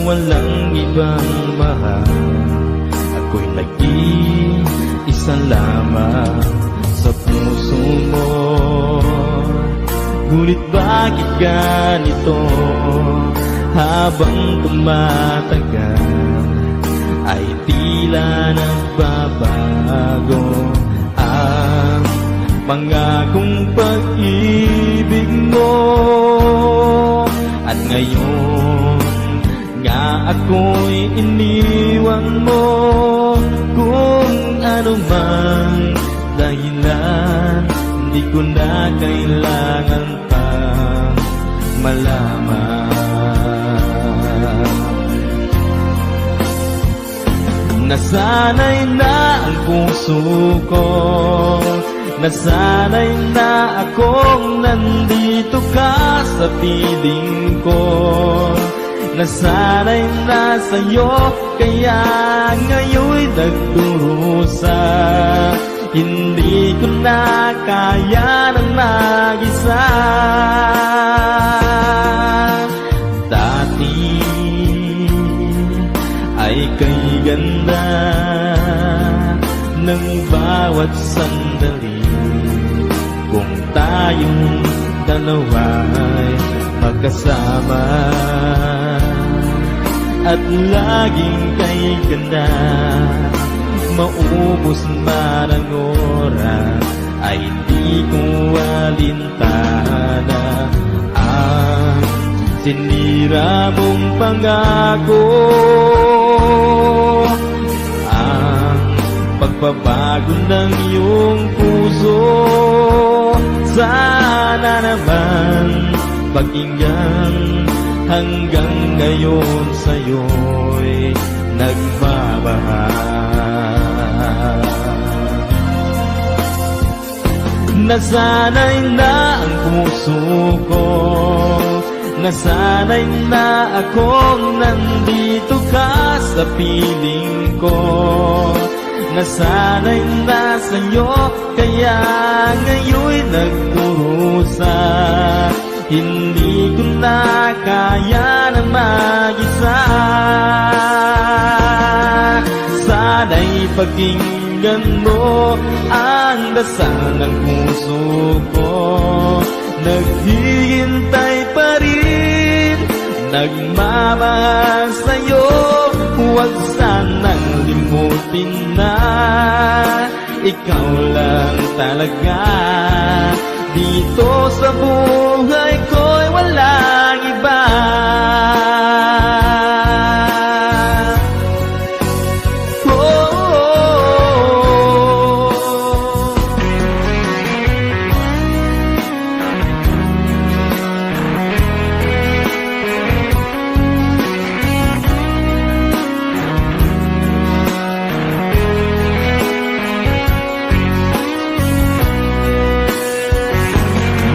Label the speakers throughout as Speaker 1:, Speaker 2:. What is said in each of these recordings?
Speaker 1: walang ibang mahal. Ako'y nag-iisa lamang sa puso mo. Ngunit bakit ganito? Habang tumatagal ay tila nagbabago ang pangakong pag-ibig mo. At ngayon nga ako'y iniwan mo. Kung ano man dahilan, di ko na kailangan pang malaman. Nasanay na ang puso ko, nasanay na akong nandito ka sa piling ko. Nasanay na sa'yo, kaya ngayon'y nagdurusa. Hindi ko na kaya ng mag-isa. Dati ay kay ganda ng bawat sandali. Kung tayong dalawa'y magkasama at laging kay ganda, maubos man ang oras ay di ko alintana ang sinira mong pangako. Ang pagbabago ng iyong puso, sana naman pakinggan. Hanggang ngayon sa'yo'y nagmamahal. Nasanay na ang puso ko, nasanay na akong nandito ka sa piling ko. Nasanay na sa'yo, kaya ngayon'y nagdurusa. Hindi ko na kaya na mag-isa. Sana'y pakinggan mo ang dasal ng puso ko. Naghihintay pa rin, nagmamahal sa'yo. Huwag sanang limutin na ikaw lang talaga. Dito sa buhay ko'y walang iba.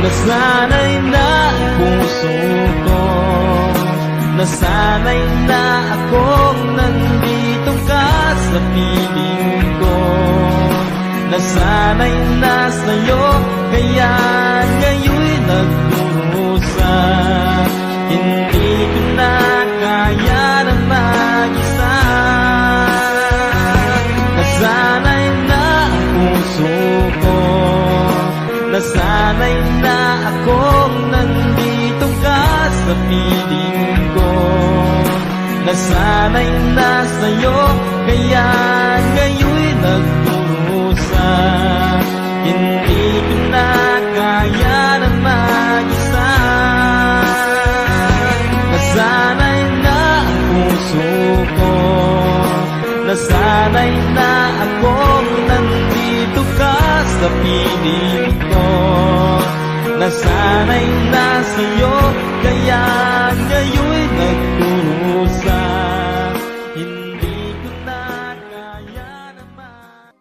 Speaker 1: Nasanay na ang puso ko, nasanay na akong nandito ka sa piling ko. Nasanay na sa'yo, kaya ngayon'y nagdurusa. Hindi ko na kaya na mag-isa. Nasanay na ang puso ko, nasanay na akong nandito ka sa piling ko. Nasanay na sa'yo, kaya ngayon'y nagdurusa. Hindi ko na kaya na mag-isa. Nasanay na ang puso ko, nasanay na akong nandito ka sa piling ko. Nasanay na sa'yo, kaya ngayon'y nagdurusa. Hindi ko na kaya naman.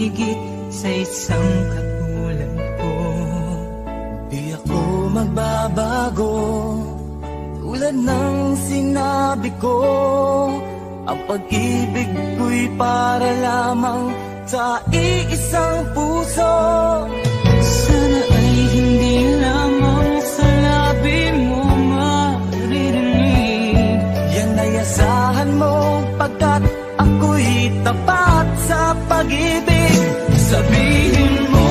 Speaker 2: higit sa isang katulad ko.
Speaker 1: Di ako magbabago, tulad ng sinabi ko. Ang pag-ibig ko'y para lamang sa iisang puso.
Speaker 2: Sana ay hindi lamang sa labi mo maririnig.
Speaker 1: Yan ay asahan mo, pagkat ako'y tapat sa pag-ibig. Sabihin mo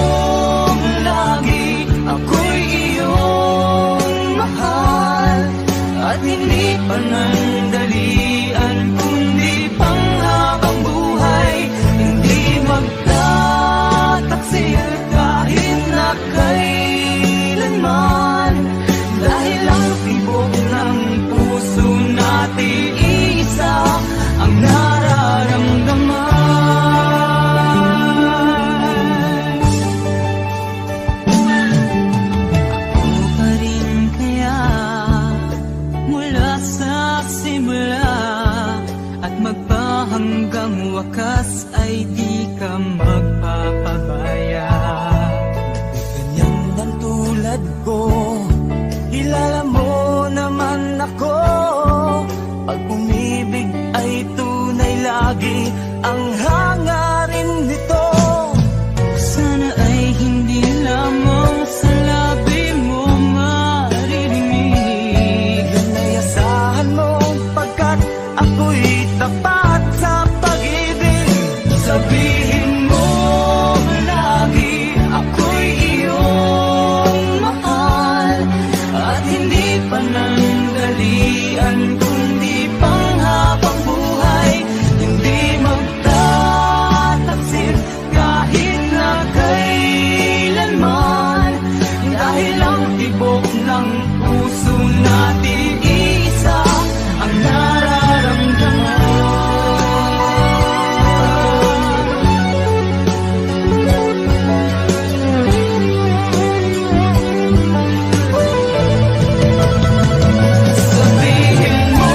Speaker 1: lagi, ako'y iyong mahal. At hindi panandalian, kundi panghabang buhay. Hindi magtataksil kahit na kailanman. Dahil ang tibok ng puso natin isa ang nararamdaman.
Speaker 2: Ako pa rin kaya mula sa simula at magpahanggang wakas ay di ka magpapabaya.
Speaker 1: Ganyan ang tulad ko, kilala mo naman ako. Pag umibig ay tunay lagi ang hangarin nito.
Speaker 2: Sana ay hindi lamang sa labi mo maririnig.
Speaker 1: Yan ay asahan mo, pagkat ako'y tapat sa pag-ibig. Sabihin mo lagi, ako'y iyong mahal. At hindi panandalian, kundi panghabang buhay. Hindi magtataksil kahit na kailanman. Dahil ang tibok ng puso natin isa ang nararamdaman. Sabihin mo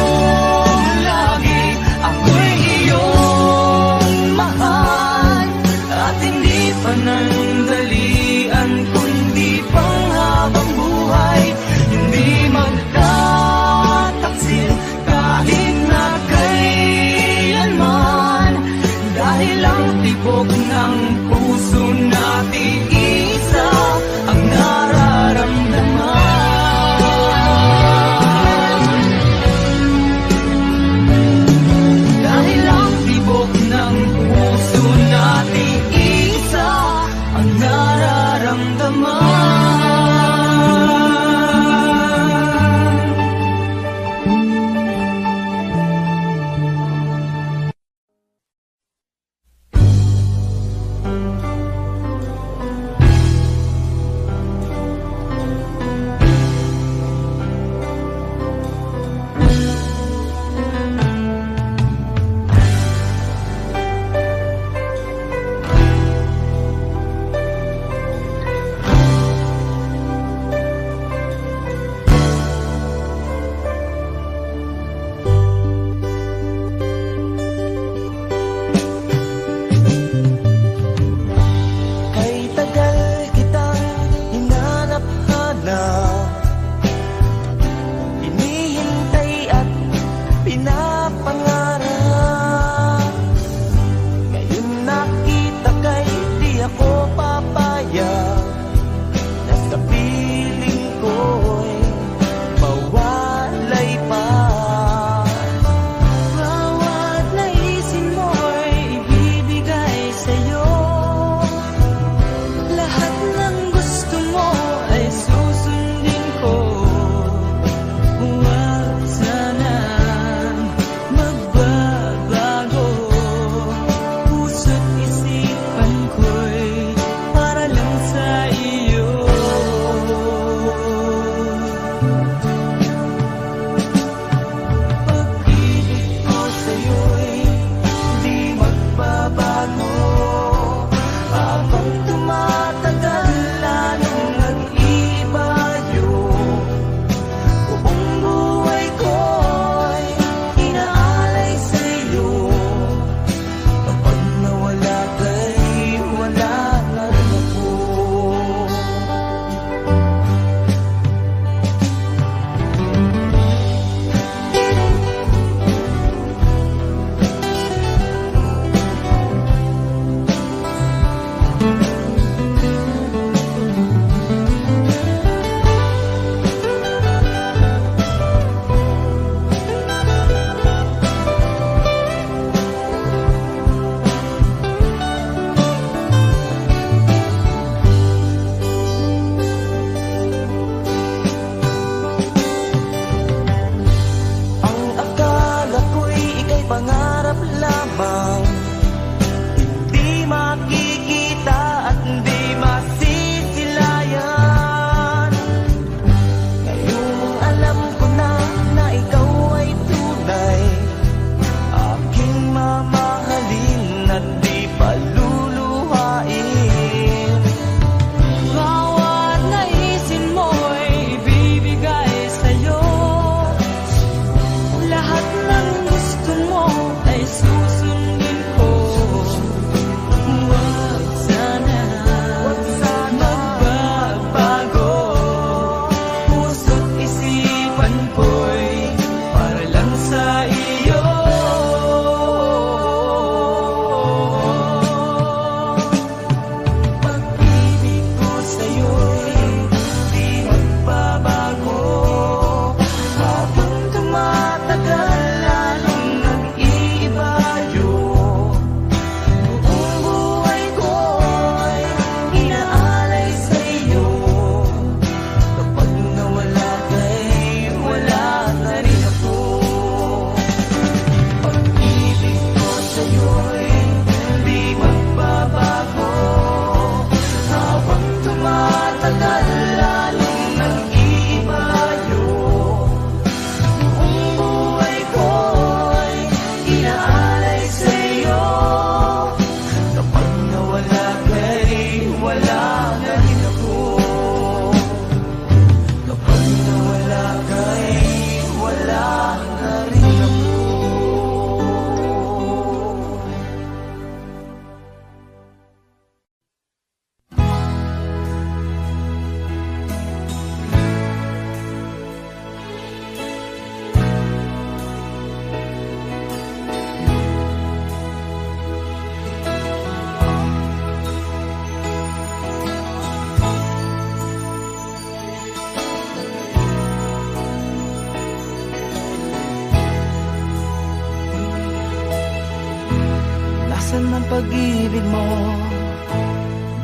Speaker 1: Minsan ang pag-ibig mo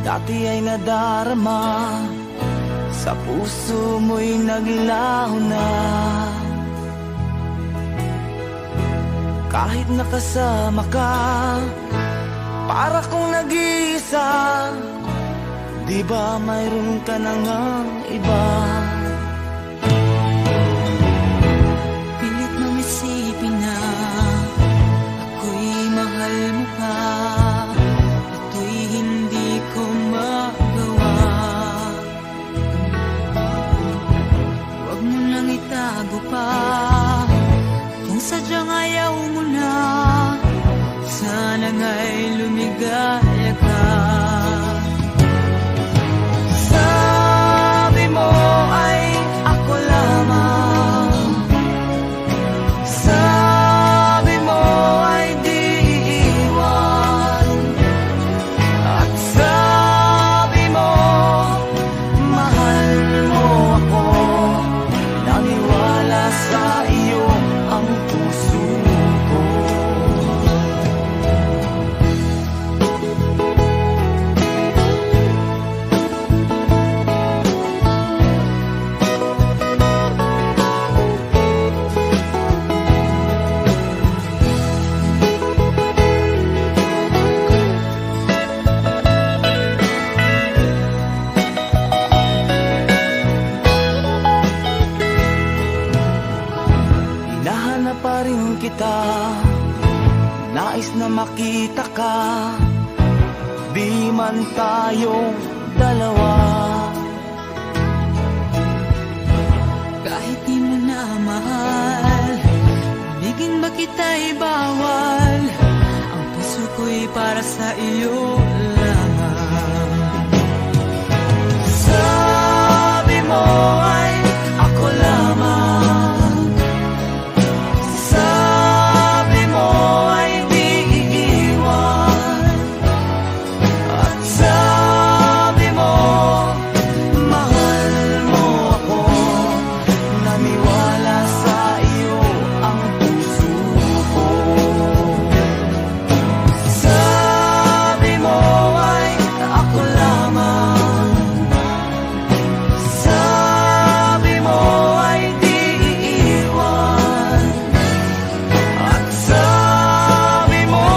Speaker 1: dati ay nadarama, sa puso mo'y naglaho na. Kahit nakasama ka, para kong nag-iisa. Di ba mayroon ka na ngang iba?
Speaker 2: Pilit mong isipin na ako'y mahal mo pa. Ito'y hindi ko magawa. Huwag mo nang itago pa kung sadyang ayaw mo na. Sana nga'y lumigaya ka.
Speaker 1: Sabi mo ay ako lamang, sabi mo ay di iiwan, at sabi mo mahal mo ako. Naniwala sa iyo ang puso ko. Hinahanap pa rin kita, nais na makita ka. Di man tayong dalawa.
Speaker 2: Kahit di mo na mahal, bigin ba kita'y bawal? Ang puso ko'y para sa iyo lamang.
Speaker 1: Sabi mo ay ako lamang, sabi mo ay di iiwan, at sabi mo mahal mo ako. Naniwala sa iyo ang puso ko. Sabi mo ay ako lamang, sabi mo ay di iiwan, at sabi mo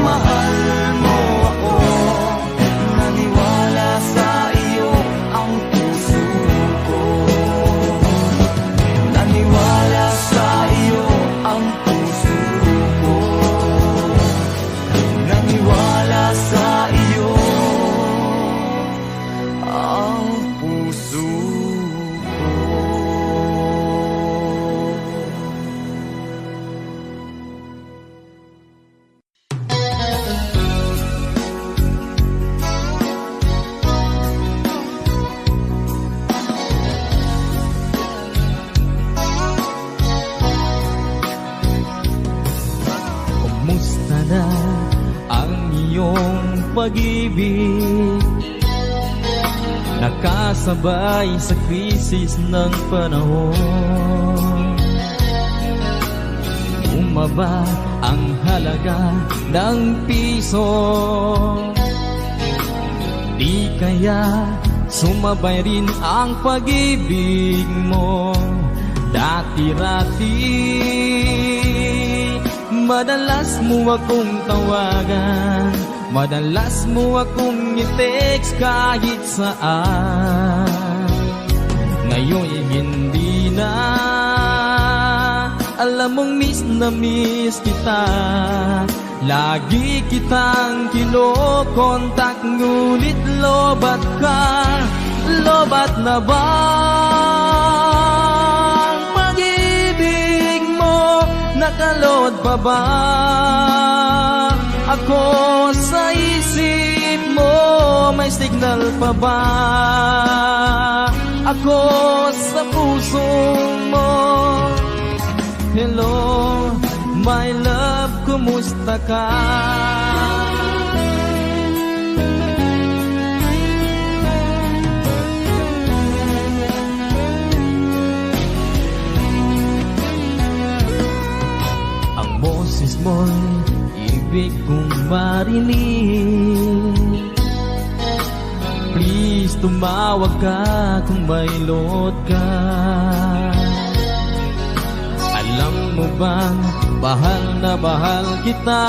Speaker 1: mahal mo ako. Naniwala sa iyo ang puso ko. Naniwala sa iyo ang puso ko. Naniwala sa iyo ang puso ko.
Speaker 3: Kumusta na ang iyong pag-ibig? Nakasabay sa krisis ng panahon. Bumaba ang halaga ng piso. Di kaya sumabay rin ang pag-ibig mo dati-rati. Madalas mo akong tawagan, madalas mo akong i-text kahit saan. Ngayon hindi na, alam mong miss na miss kita. Lagi kitang kinokontak, ngunit lobat ka. Lobat na ba ang pag-ibig mo? Nakalod pa ba ako sa isip mo? May signal pa ba ako sa puso mo? Hello, my love, kumusta ka? Ang boses mo'y ibig kong marinig. Please, tumawag ka kung may load ka. Alam mo bang mahal na mahal kita?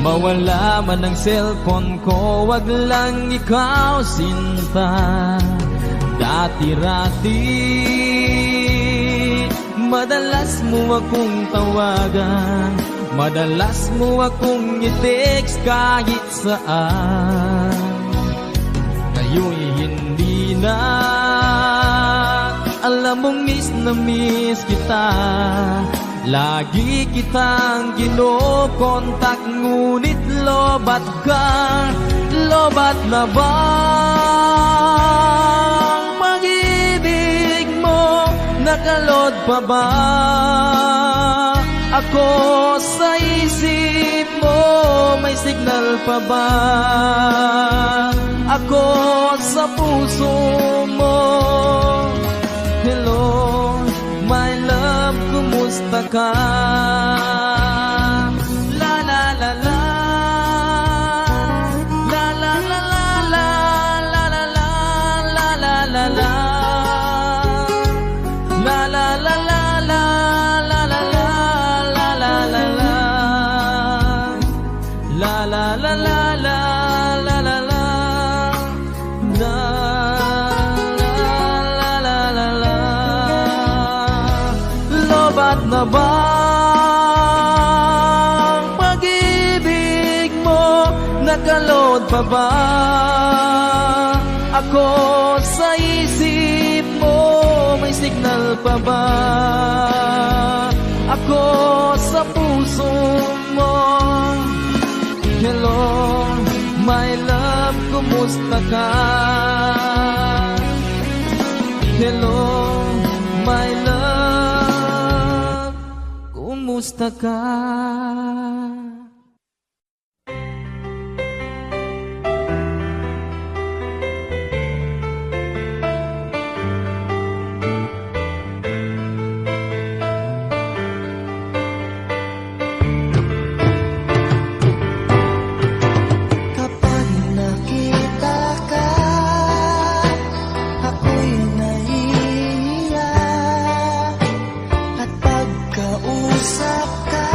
Speaker 3: Mawala man ang cellphone ko, wag lang ikaw sinta. Dati-rati madalas mo akong tawagan, madalas mo akong i-text kahit saan. Ngayon'y hindi na, alam mong miss na miss kita. Lagi kitang kinokontak, ngunit lobat ka. Lobat na bang pag-ibig mo? Nakalod pa ba ako sa isip mo? May signal pa ba ako sa puso mo? Hello, my love, kumusta ka? La la la la, la la la la, la la la la, la la la, la la la la, la la la la, la la la la, la la la la, la la la. Lobat na bang pag-ibig mo? Nakalod pa ba ako sa isip mo? May signal pa ba ako sa puso mo? Hello, my love, kumusta ka? Hello, my love, kumusta ka?
Speaker 2: Kapag nakita ka, ako'y naiiyak. At pagkausap ka,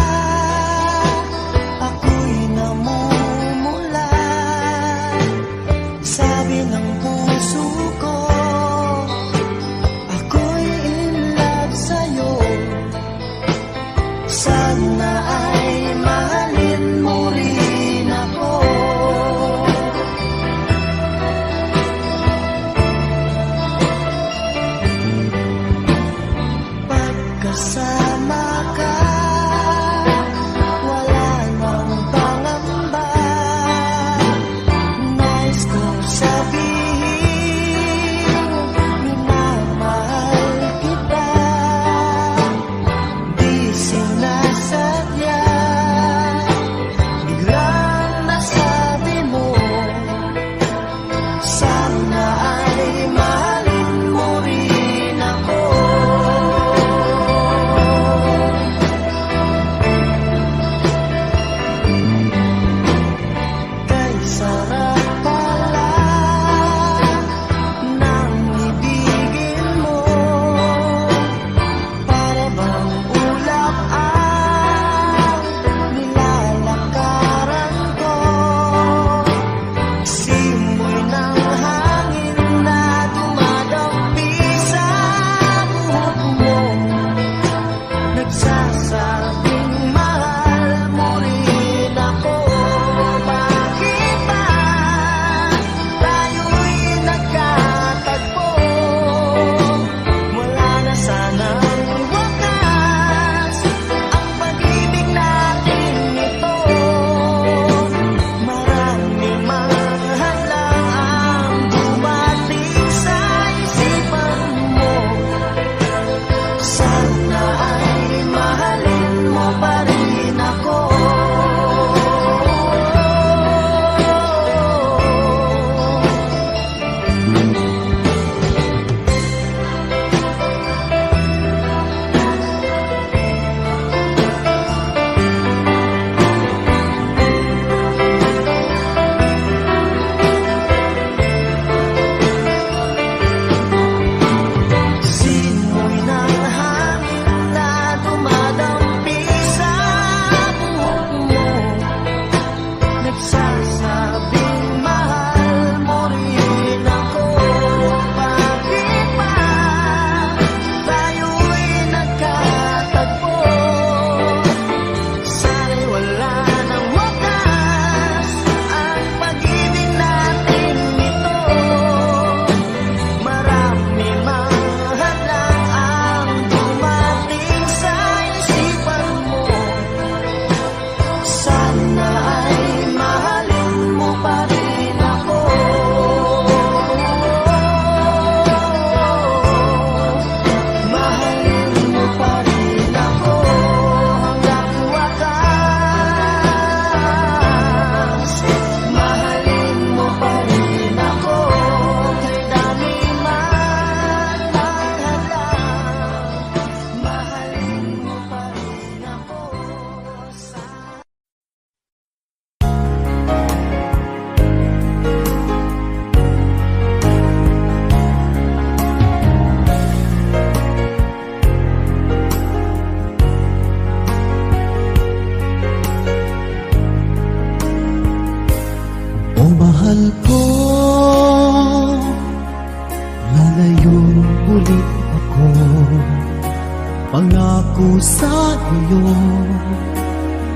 Speaker 1: Pangako sa iyo,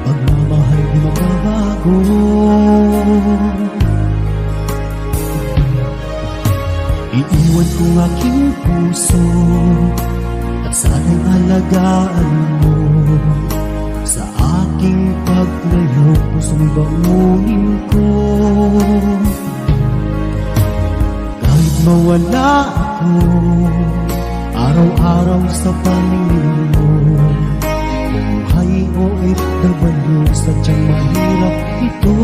Speaker 1: pagmamahal di magbabago. Iiwan kong aking puso at sana'y alagaan mo. Sa aking paglayo, pusong bangunin ko. Kahit mawala ako araw-araw sa paningin mo, buhay o OFW, sadyang mahirap ito.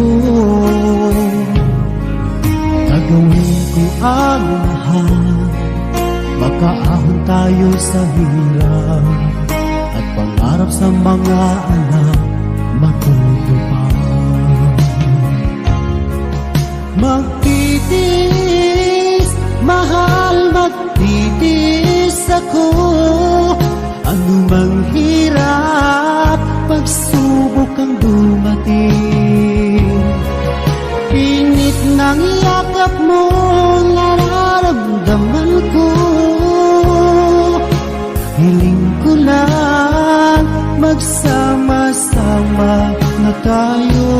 Speaker 1: Gagawin ko ang lahat, makaahon tayo sa hirap, at pangarap sa mga anak matutupad. Magtitiis, mahal, magtitiis ako. Anumang hirap, pagsubok ang dumating. Init ng yakap mo, nararamdaman ko. Hiling ko lang, magsama-sama na tayo.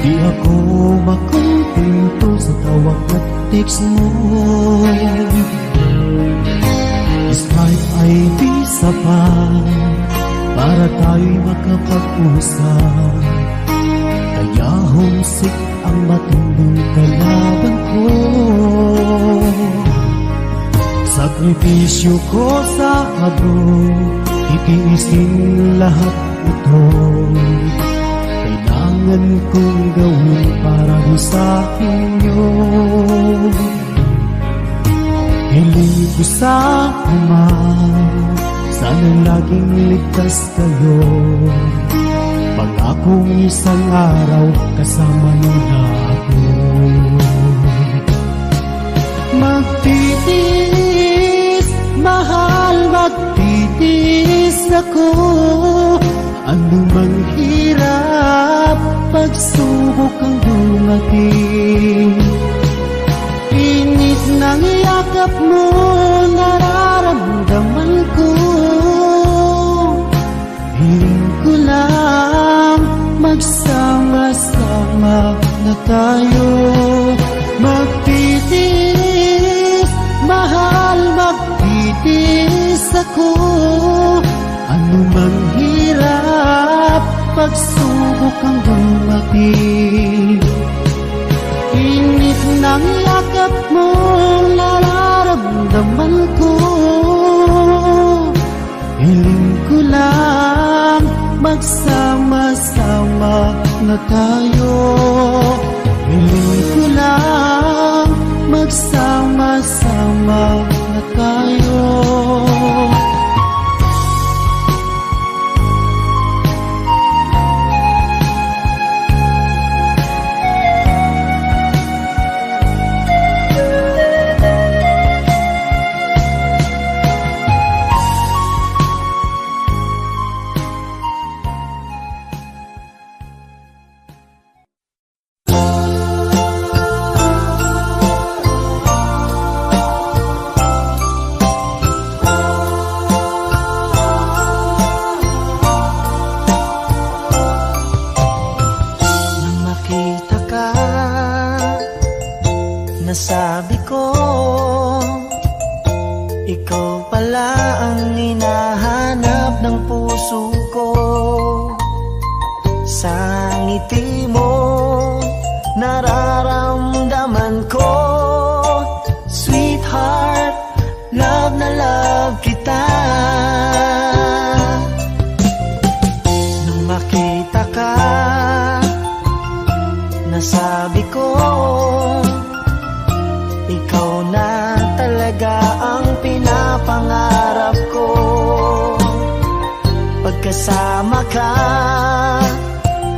Speaker 1: Di ako makontento sa tawag at text mo. Skype ay di sapat para tayo'y makapag-usap. Kaya homesick ang matinding kalaban ko. Sakripisyo ko sa abroad, titiisin lahat ito. Kailangan kong gawin para di sa inyo. Hiling ko sa Ama, sana laging ligtas kayo. Pangakong isang araw kasama niyo na ako. Magtitiis, mahal, magtitiis ako. Anumang hirap, pagsubok ang dumating. Init ng yakap mo, nararamdaman ko. Hiling ko lang, magsama-sama na tayo. Magtitiis, mahal, magtitiis ako. Anumang hirap, pagsubok ang dumating. Init ng yakap mo, nararamdaman ko. Hiling ko lang, magsama-sama na tayo. Hiling ko lang, magsama-sama na tayo.
Speaker 2: Nasabi ko, ikaw pala ang hinahanap ng puso ko. Sa ngiti mo, nararamdaman ko. Sweetheart, love na love kita. Nung makita ka, nasabi ko,
Speaker 4: ka,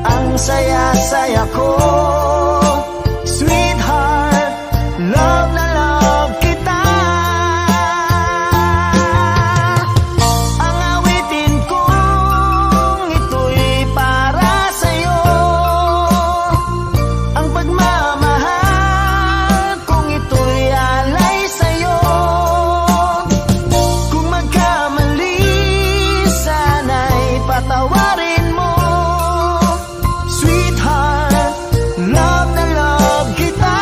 Speaker 4: ang saya-saya ko. Sweetheart, love na love kita. Ang awitin kong ito'y para sa'yo, ang pagmamahal kong ito'y alay sa'yo. Kung magkamali, sana'y patawarin mo. Sweetheart, love na love kita.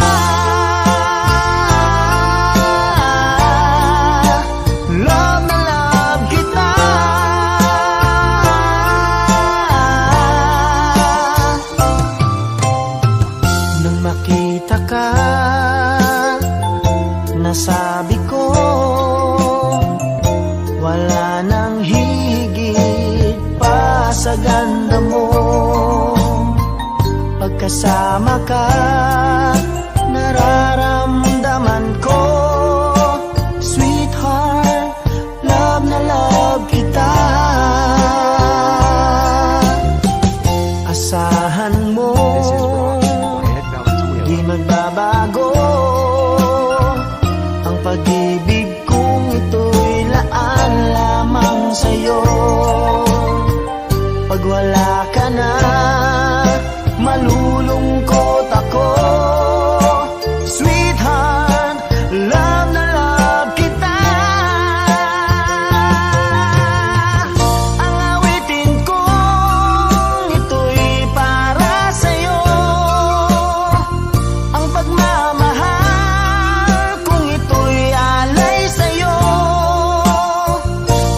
Speaker 4: Love na love kita. Nang makita ka, nasabi ko, wala nang higit pa sa ganda mo. Pagkasama ka, nararamdaman ko. Sweetheart, love na love kita. Asahan mo, di magbabago ang pag-ibig kong ito'y laan lamang sa'yo. Pag wala ka na, malulungkot ako. Sweetheart, love na love kita. Ang awitin kong ito'y para sa'yo, ang pagmamahal kong ito'y alay sa'yo.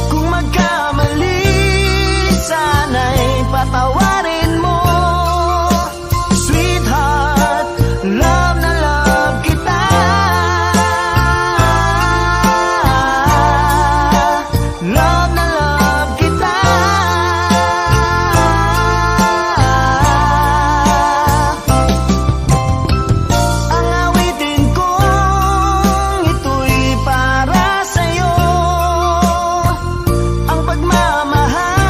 Speaker 4: Kung magkamali, sana'y patawarin mo. Sweetheart, love na love kita. Love na love kita. Ang awitin kong ito'y para sa'yo, ang pagmamahal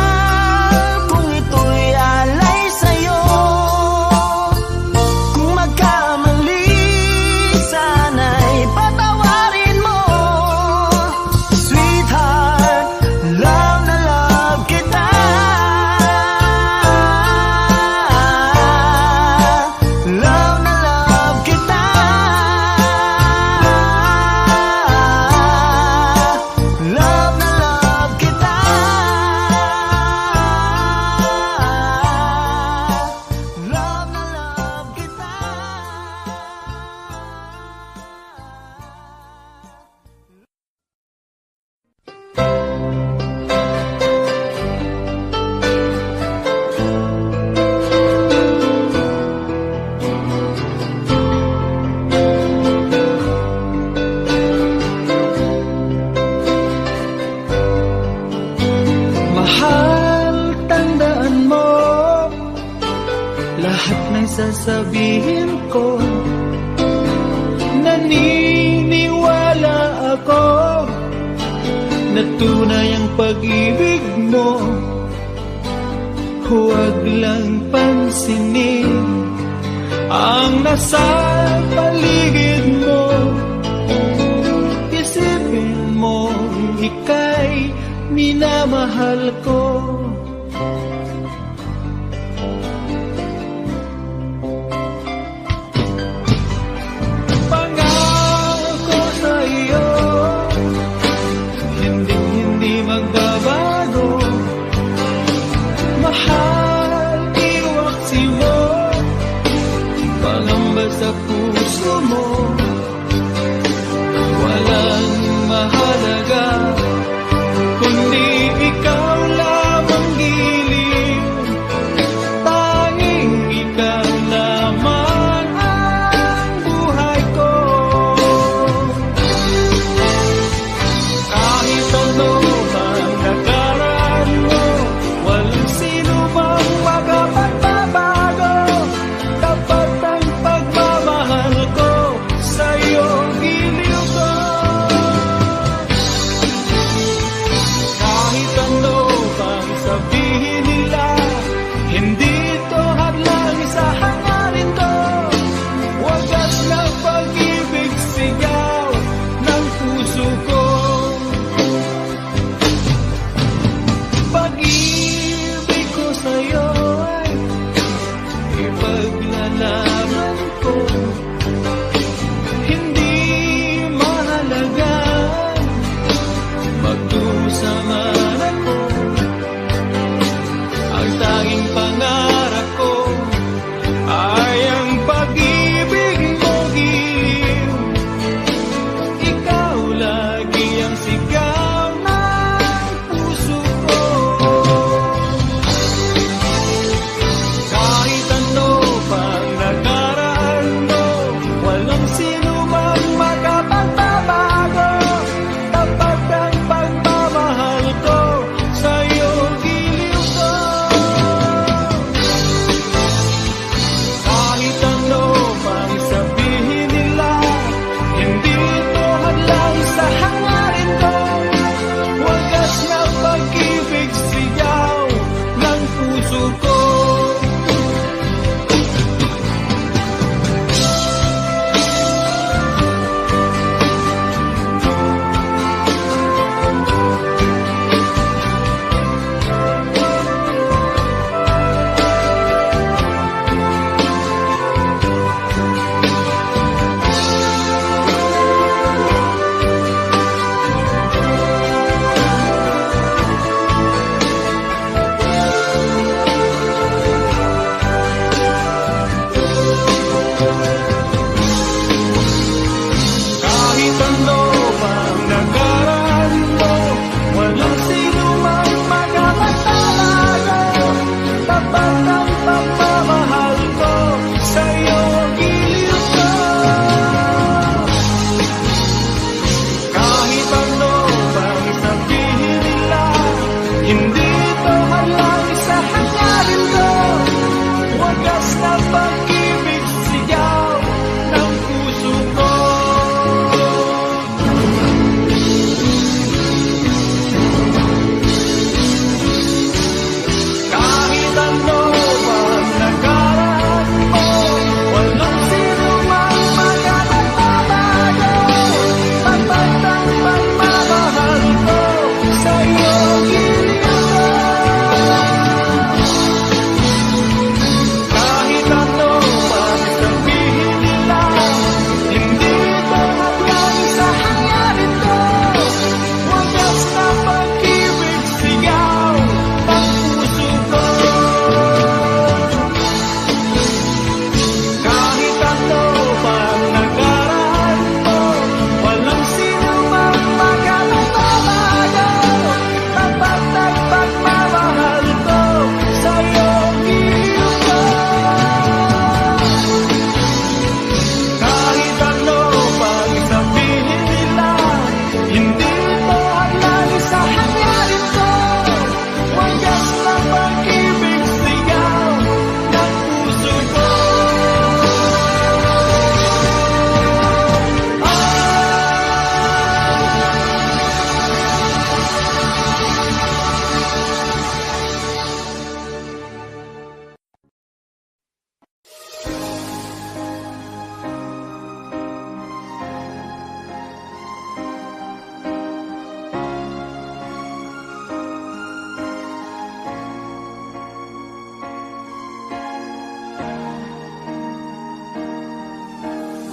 Speaker 4: kong ito'y alay sa'yo. Kung magkamali, sana'y patawarin mo. Sweetheart, love na love kita. Love na love kita. Love na love kita. Love na love kita.
Speaker 2: Mahal, tandaan mo lahat ng sasabihin ko. Naniniwala ako na tunay ang pag-ibig mo. Huwag lang pansinin ang nasa paligid mo. Isipin mo, ika'y minamahal ko. Pangako sa iyo, hindi magbabago. Mahal, iwaksi mo, pangamba sa puso mo. Walang mahalaga kundi ikaw lamang giliw. Tanging ikaw lamang ang buhay ko. Kahit ano man nakaraan mo, walang sino mang makapagbabago. Tapat ang pagmamahal ko.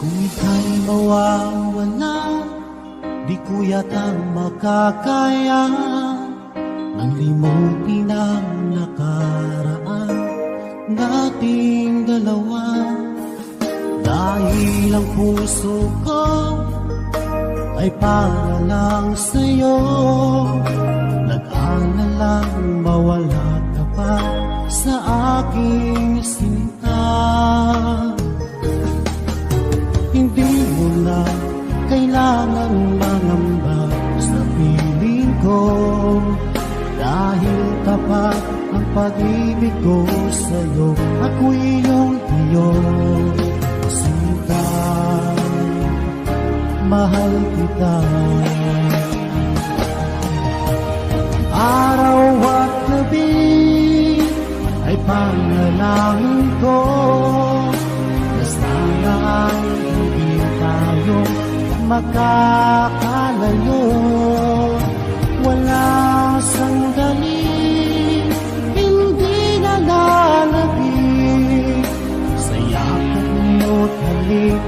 Speaker 4: Kung ika'y mawawala, di ko yata makakaya nang limutin ang nakaraan nating dalawa. Dahil ang puso ko ay para lang sa'yo, nag-aalalang mawala ka pa sa aking sinta. Hindi mo na kailangan mangamba sa piling ko, dahil tapat ang pag-ibig ko sa'yo. Ako'y iyong sinta, mahal kita. Araw at gabi ay panalangin ko na sana ay hindi tayo makakalayo. Walang sandali hindi nalalagig sa yakap mo't halik,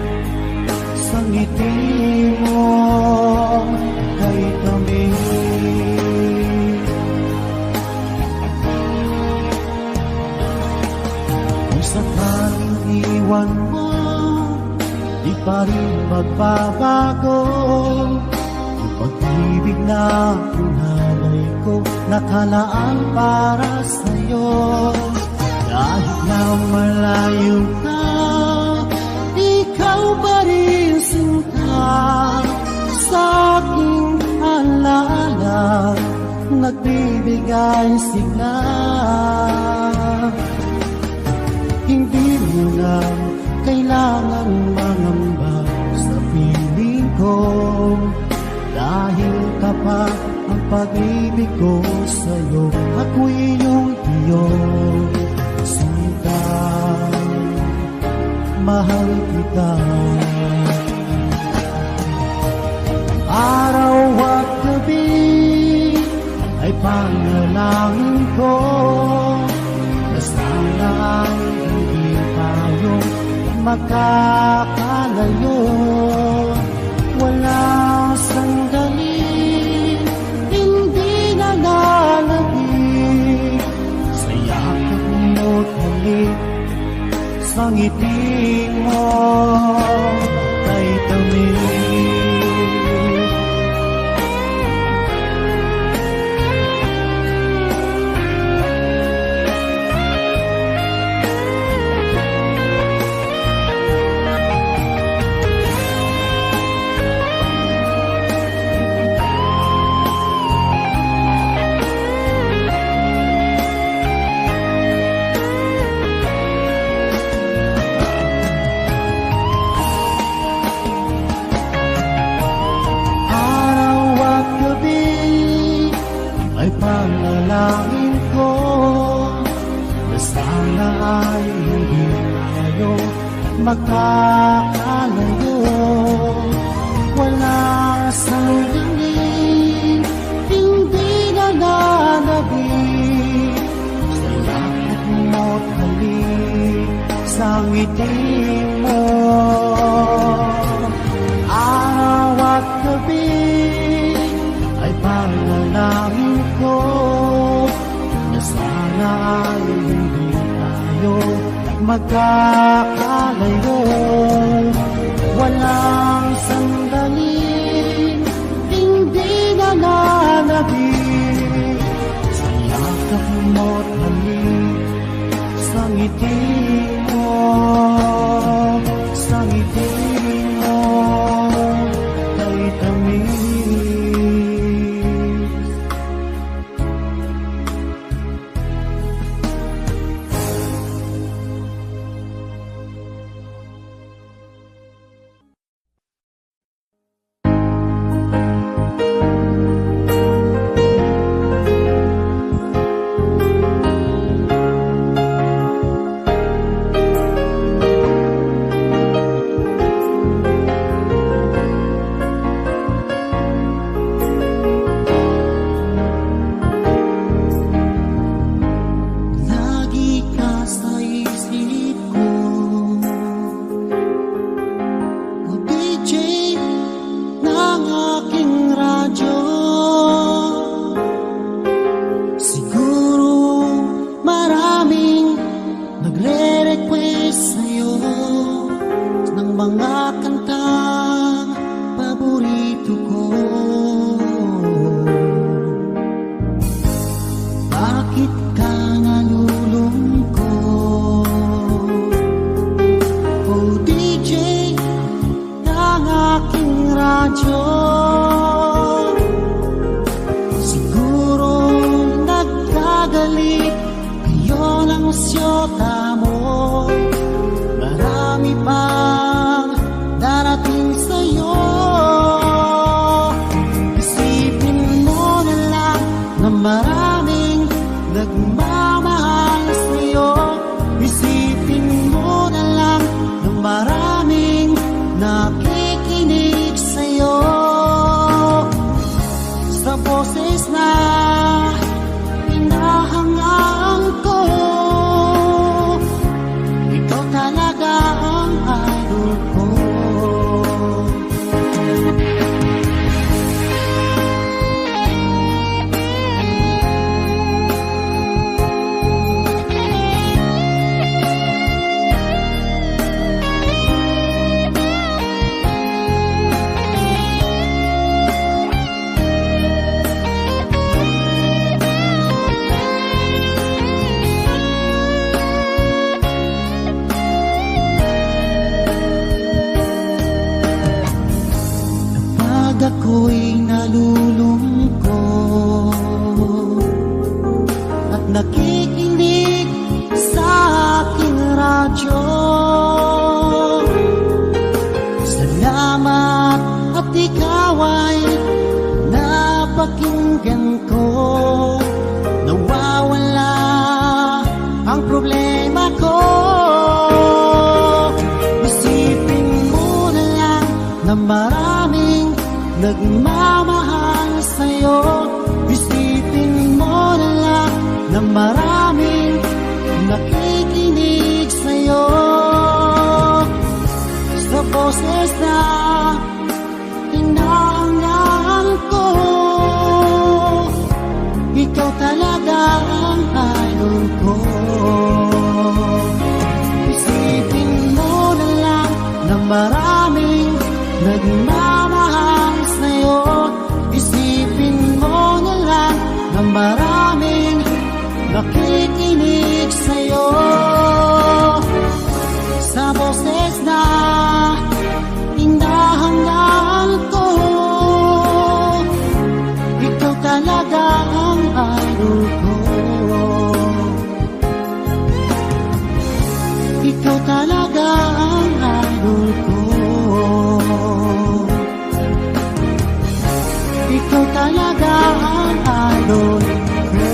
Speaker 4: sa ngiti mo kay kami. Kung sakaling iwan mo, di pa rin magbabago ang pag-ibig na pinalay ko, nakalaan para sa'yo. Kahit na malayo ka, ikaw pa rin sinta sa aking alaala, nagbibigay sigla. Hindi mo na kailangan mangamba sa piling ko, dahil tapat ang pag-ibig ko sa'yo. Ako'y iyong sinta, mahal kita. Araw at gabi ay panalangin ko na sana ay hindi tayo makakalayo. Walang sandali hindi nalalagig sa yakap mo't halik, sa ngiti mo kay tamis. Panalangin ko na sana ay hindi tayo makakalayo. Wala sandali hindi nalalagig sa yakap mo't halik, sa ngiti mo. Araw at gabi ay panalangin ko na sana ay hindi tayo magkakalayo. Walang sandali hindi nalalagig sa yakap mo't halik, sa ngiti mo, sa ngiti mo kay tamis. mga kantang paborito ko. Bakit ka nalulungkot? Oh DJ ng aking radyo, siguro nagkagalit kayo ng syota mo. Marami pang darating sa'yo. Isipin mo na lang na maraming nagmamahal sa'yo. Isipin mo na lang na maraming nakikinig sa'yo. Sa boses na hinahangaan ko, ikaw talaga ang idol ko. Kapag ako'y nalulungkot at nakikinig sa aking radyo, salamat at ikaw ay napakinggan ko. Nawawala ang problema ko. Isipin mo na lang na maraming nagmamahal sa'yo. Isipin mo na lang na maraming nakikinig sa'yo. Sa boses na hinahangaan ko, ikaw talaga ang idol ko. Isipin mo na lang na maraming nagmamahal sa'yo. Isipin mo na lang na maraming nakikinig sa'yo. Sa boses na hinahangaan ko, ikaw talaga ang idol ko. Ikaw talaga ang idol ko. Ikaw talaga ang idol ko.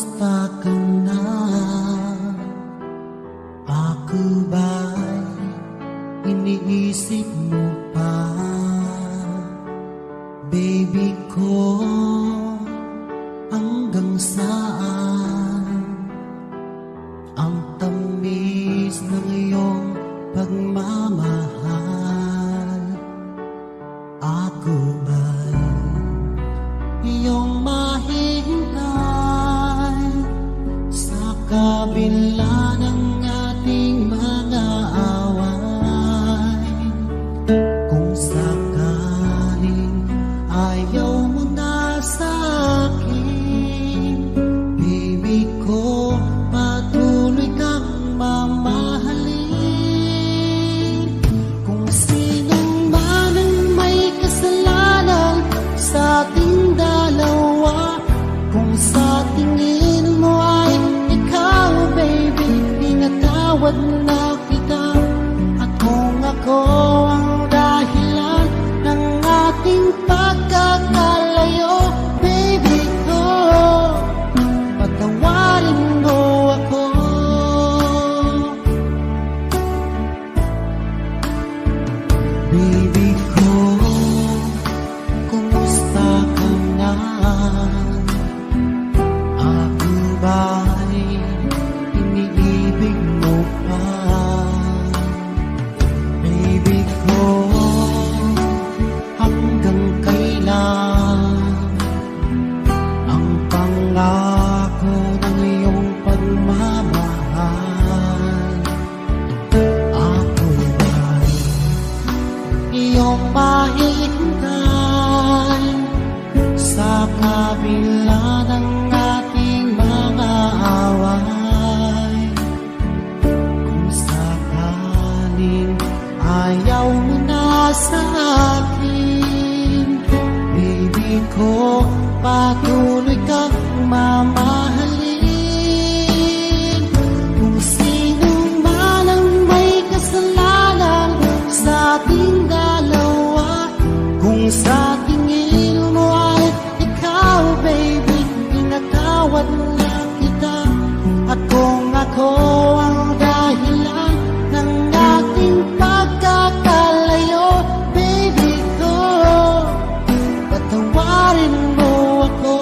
Speaker 4: Kumusta ka na? Ako ba'y iniisip mo pa? Baby ko, hanggang saan ang tamis ng iyong pagmamahal? Ako ba'y iyong mahihintay sa kabila ng ating mga away? Kung sakaling ayaw mo na sa akin, baby ko, patuloy kang mamahalin. Kung sinong man ang may kasalanan sa ating dalawa, kung sa tingin mo ay ikaw, baby, pinatawad na kita. At kung ako ang dahilan ng ating pagkakalayo, baby ko, patawarin mo ako. Baby ko, kumusta ka na? Ako ba'y iniibig mo pa? Baby ko, hanggang kailan ang pangako ng iyong pagmamahal? Ako ba'y iyong mahihintay sa kabila ng ating mga away? Kung sakaling ayaw mo na sa akin, baby ko, patuloy kang mamahalin. Kung sino man ang may kasalanan sa ating dalawa, kung sa tingin mo ay ikaw, baby, pinatawad na kita. At kung ako ang dahilan ng ating pagkakalayo, baby ko, patawarin mo ako.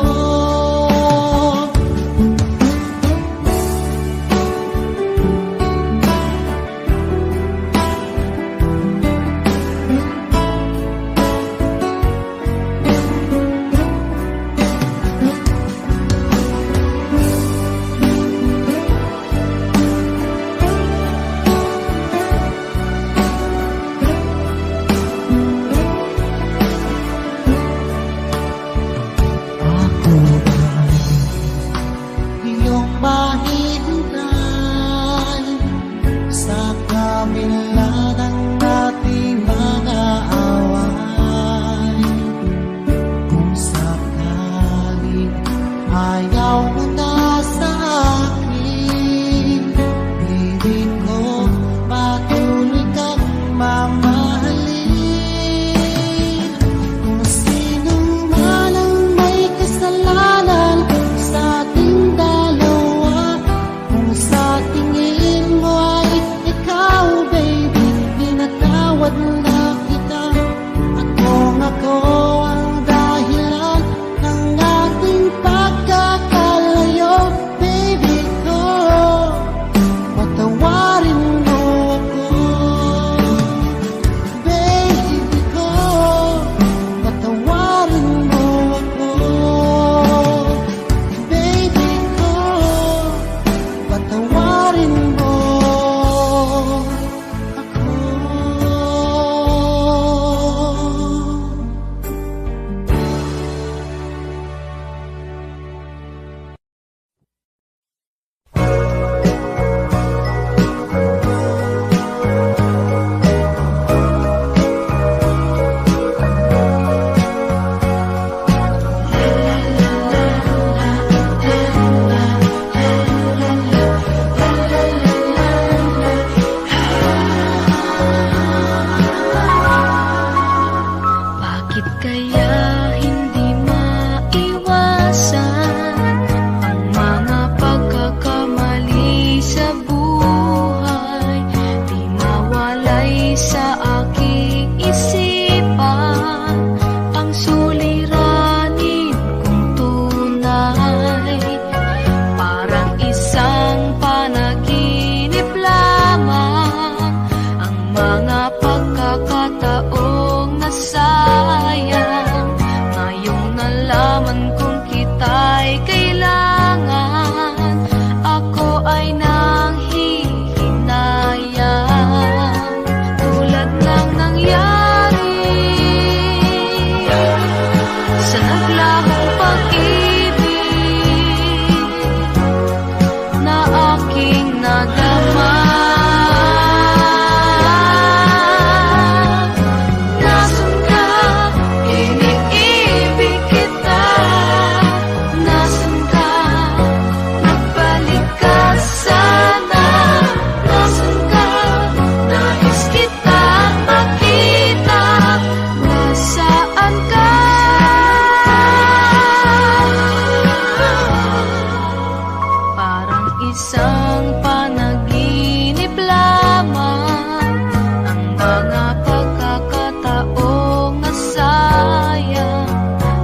Speaker 5: isang panaginip lamang, ang mga pagkakataong nasayang.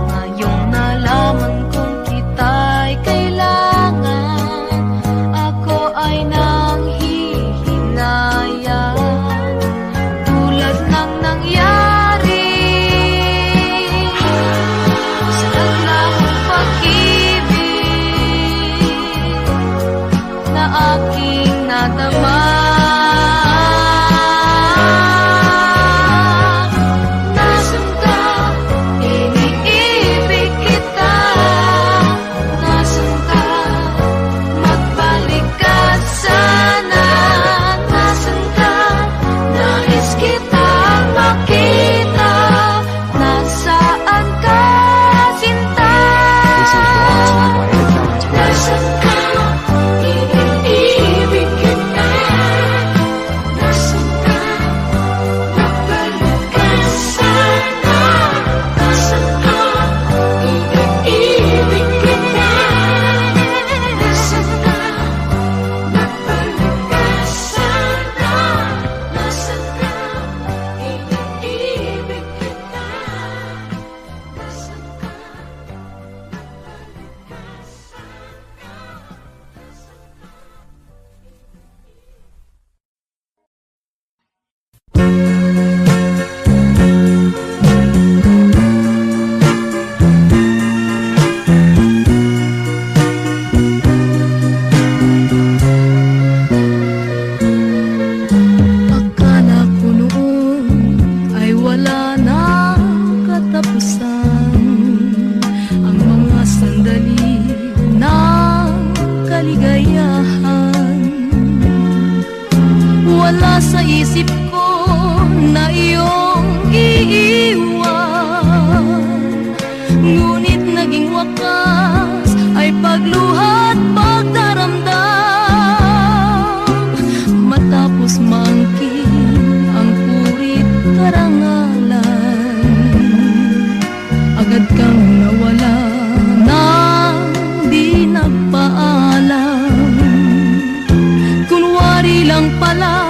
Speaker 5: Ngayong nalaman kong kita'y kailangan, ako ay nanghihinayang. Tulad ng nangyari sa naglahong pag-ibig na aking nadama. Nasaan ka? Iniibig kita. Nasaan ka? Magbalik ka sana. Nasaan ka? Nais kitang makita. Nasaan ka, sinta? Nasaan ka? Iniibig kita. Nasaan ka? Magbalik ka sana. Nasaan ka? Iniibig kita. Nasaan ka? Magbalik ka sana. Nasaan ka? Iniibig kita. Nasaan ka? Akala ko noon ay wala na katapusan ang mga sandali ng kaligayahan. Wala sa isip ko na iyong iiwan, ngunit naging wakas ay pagluhat pagdaramdam. Matapos maangkin ang purit karangalan, agad kang nawala nang di nagpaalam. Kunwari lang pala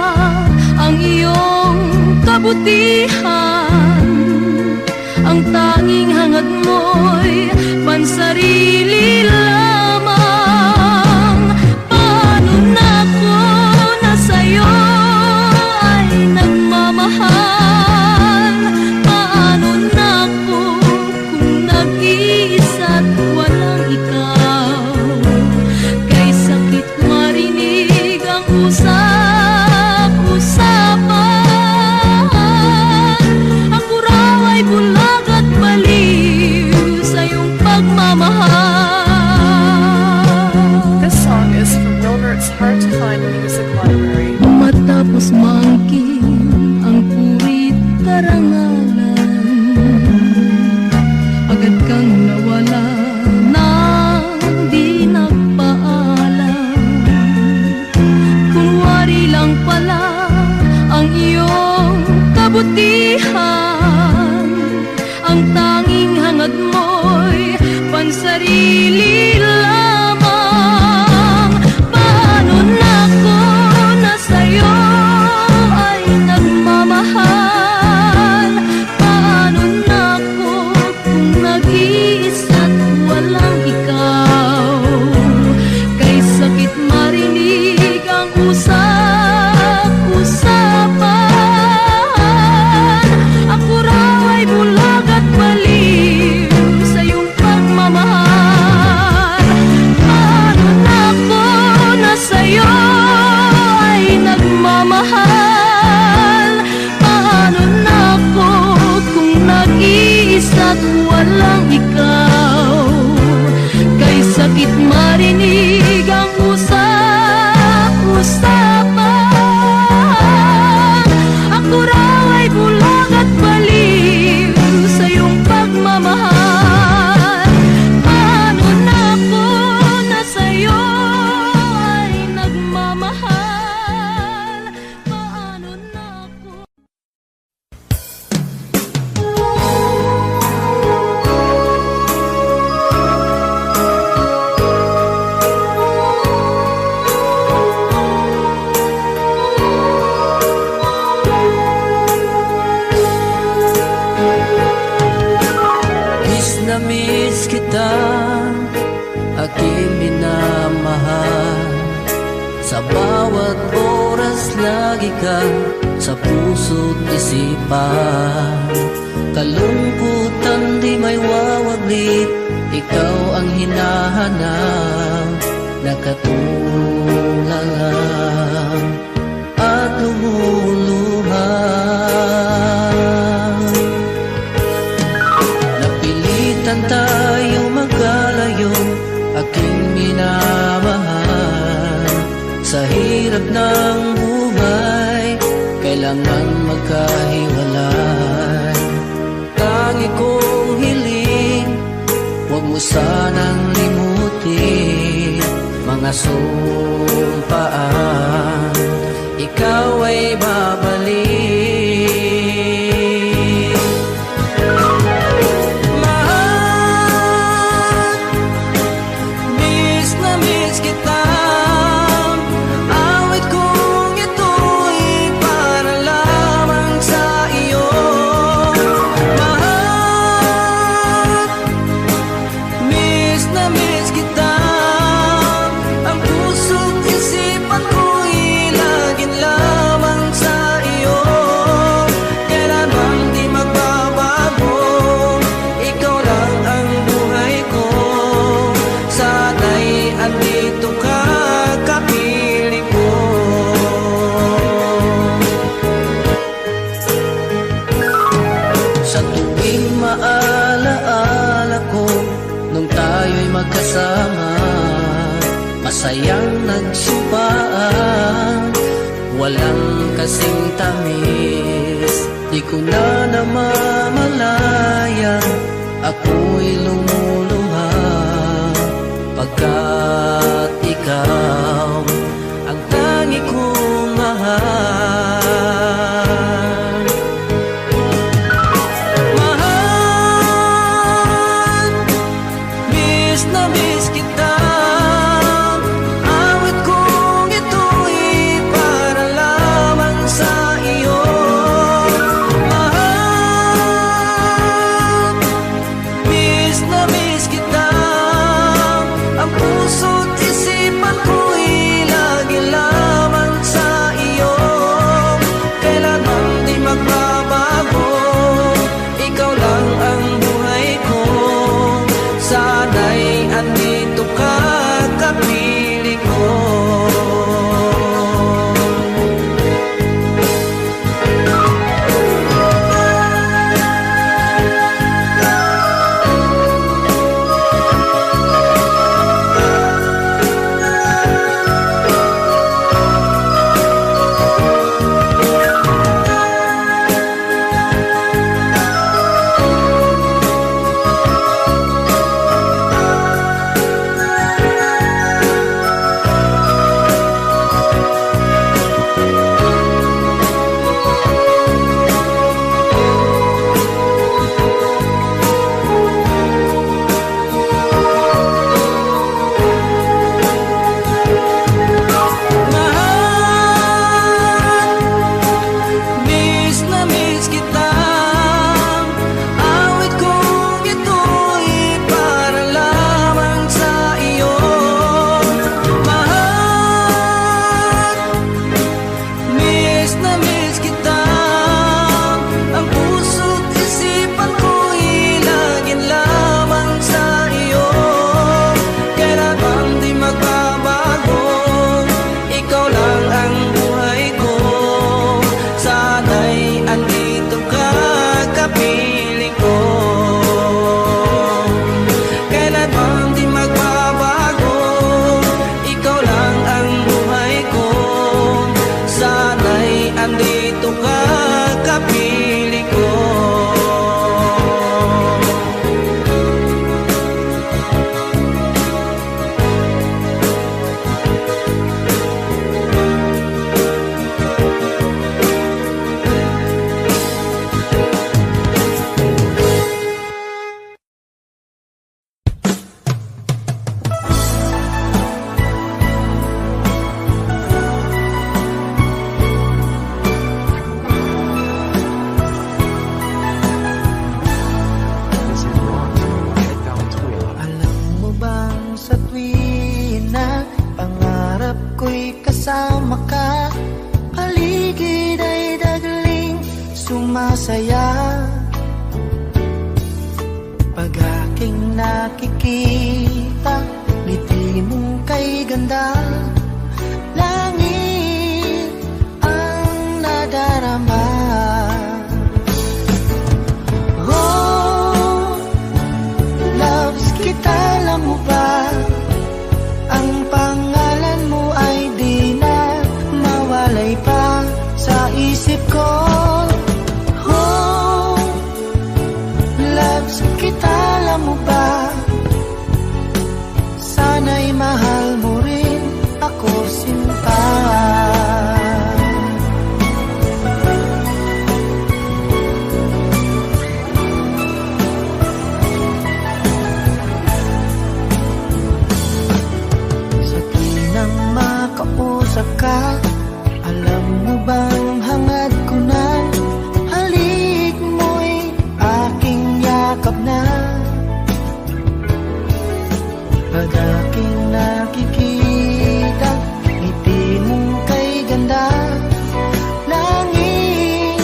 Speaker 5: ang iyong kabutihan, ang tanging hangad mo'y pansarili lamang. Paano na ko na sa'yo ay nagmamahal? Paano na ko kung nag-iisa't walang ikaw? Kay sakit marinig ang usap-usapan, ako raw ay bulag at baliw sa iyong pagmamahal.
Speaker 6: This song is from Milbert's Hard to Find Music Library.
Speaker 5: Matapos maangkin ang purit karangalan, agad kang nawala nang di nagpaalam. Kunwari lang pala ang iyong kabutihan, ang tanging hangad mo'y pansarili lamang. Paano na ko na sa'yo ay nagmamahal? Paano na ko kung nag-iisa't walang ikaw? Kay sakit marinig ang usap-usapan, ako raw ay bulag at baliw sa iyong pagmamahal. Paano na ko na sa'yo ay nagmamahal? Paano na ko kung nag-iisa't walang ikaw? Kay sakit marinig ang usap-usapan,
Speaker 4: Sa bawat oras lagi ka sa puso't isipan. Kalungkutan di may wawaglit, ikaw ang hinahanap. Nakatulala at lumuluhan. Napilitan tayo magkalayo, aking minamahal. Sa hirap ng buhay, kailangan magkahiwalay. Tangi kong hiling, huwag mo sanang limutin mga sumpaan, ikaw ay babalik. Mahal, miss na miss kita. Awit kong ito'y para lamang sa iyo. Mahal, miss na miss kita. Ang puso't isipan ko'y laging lamang sa iyo. Kailan bang di magbabago, ikaw lang ang buhay ko. Sana'y andito ka, kapiling ko. Sa tuwing maalaala ko nung tayo'y magkasama, masayang nagsumpaan, walang kasing tamis. Di ko na namamalayan, ako'y lumuluha, pagkat ikaw ang tangi kong mahal. Mahal, miss na miss kita. Awit kong ito'y para lamang sa iyo. Mahal, miss na miss kita. Ang puso't isipan ko'y masaya pag aking nakikita ngiti mong kay ganda. Langit ang nadarama. Oh, loves kita, alam mo ba? Ang pangalan mo ay di na mawalay pa sa isip ko. Oh, loves kita, alam mo ba? Sana'y mahal mo rin ako, sinta. Sa tuwing makausap ka, alam mo bang hangad ko na halik mo'y aking yakap na. Pag aking nakikita ngiti mong kay ganda, langit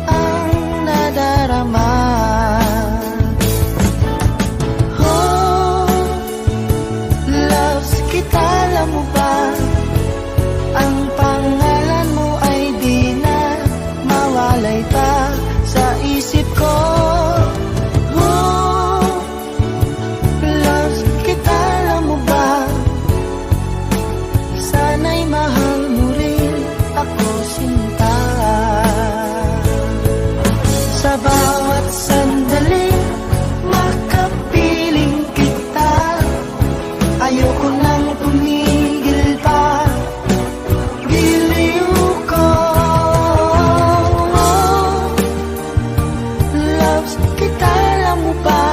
Speaker 4: ang nadarama. Oh, loves kita, alam mo ba? Ang pangalan mo ay di na mawalay pa sa isip ko. Oh, loves kita, alam mo ba? Sana'y mahal mo rin ako, sinta. Sa bawat sandali makapiling kita, ayoko nang tumigil pa. Giliw ko, loves kita, alam mo ba?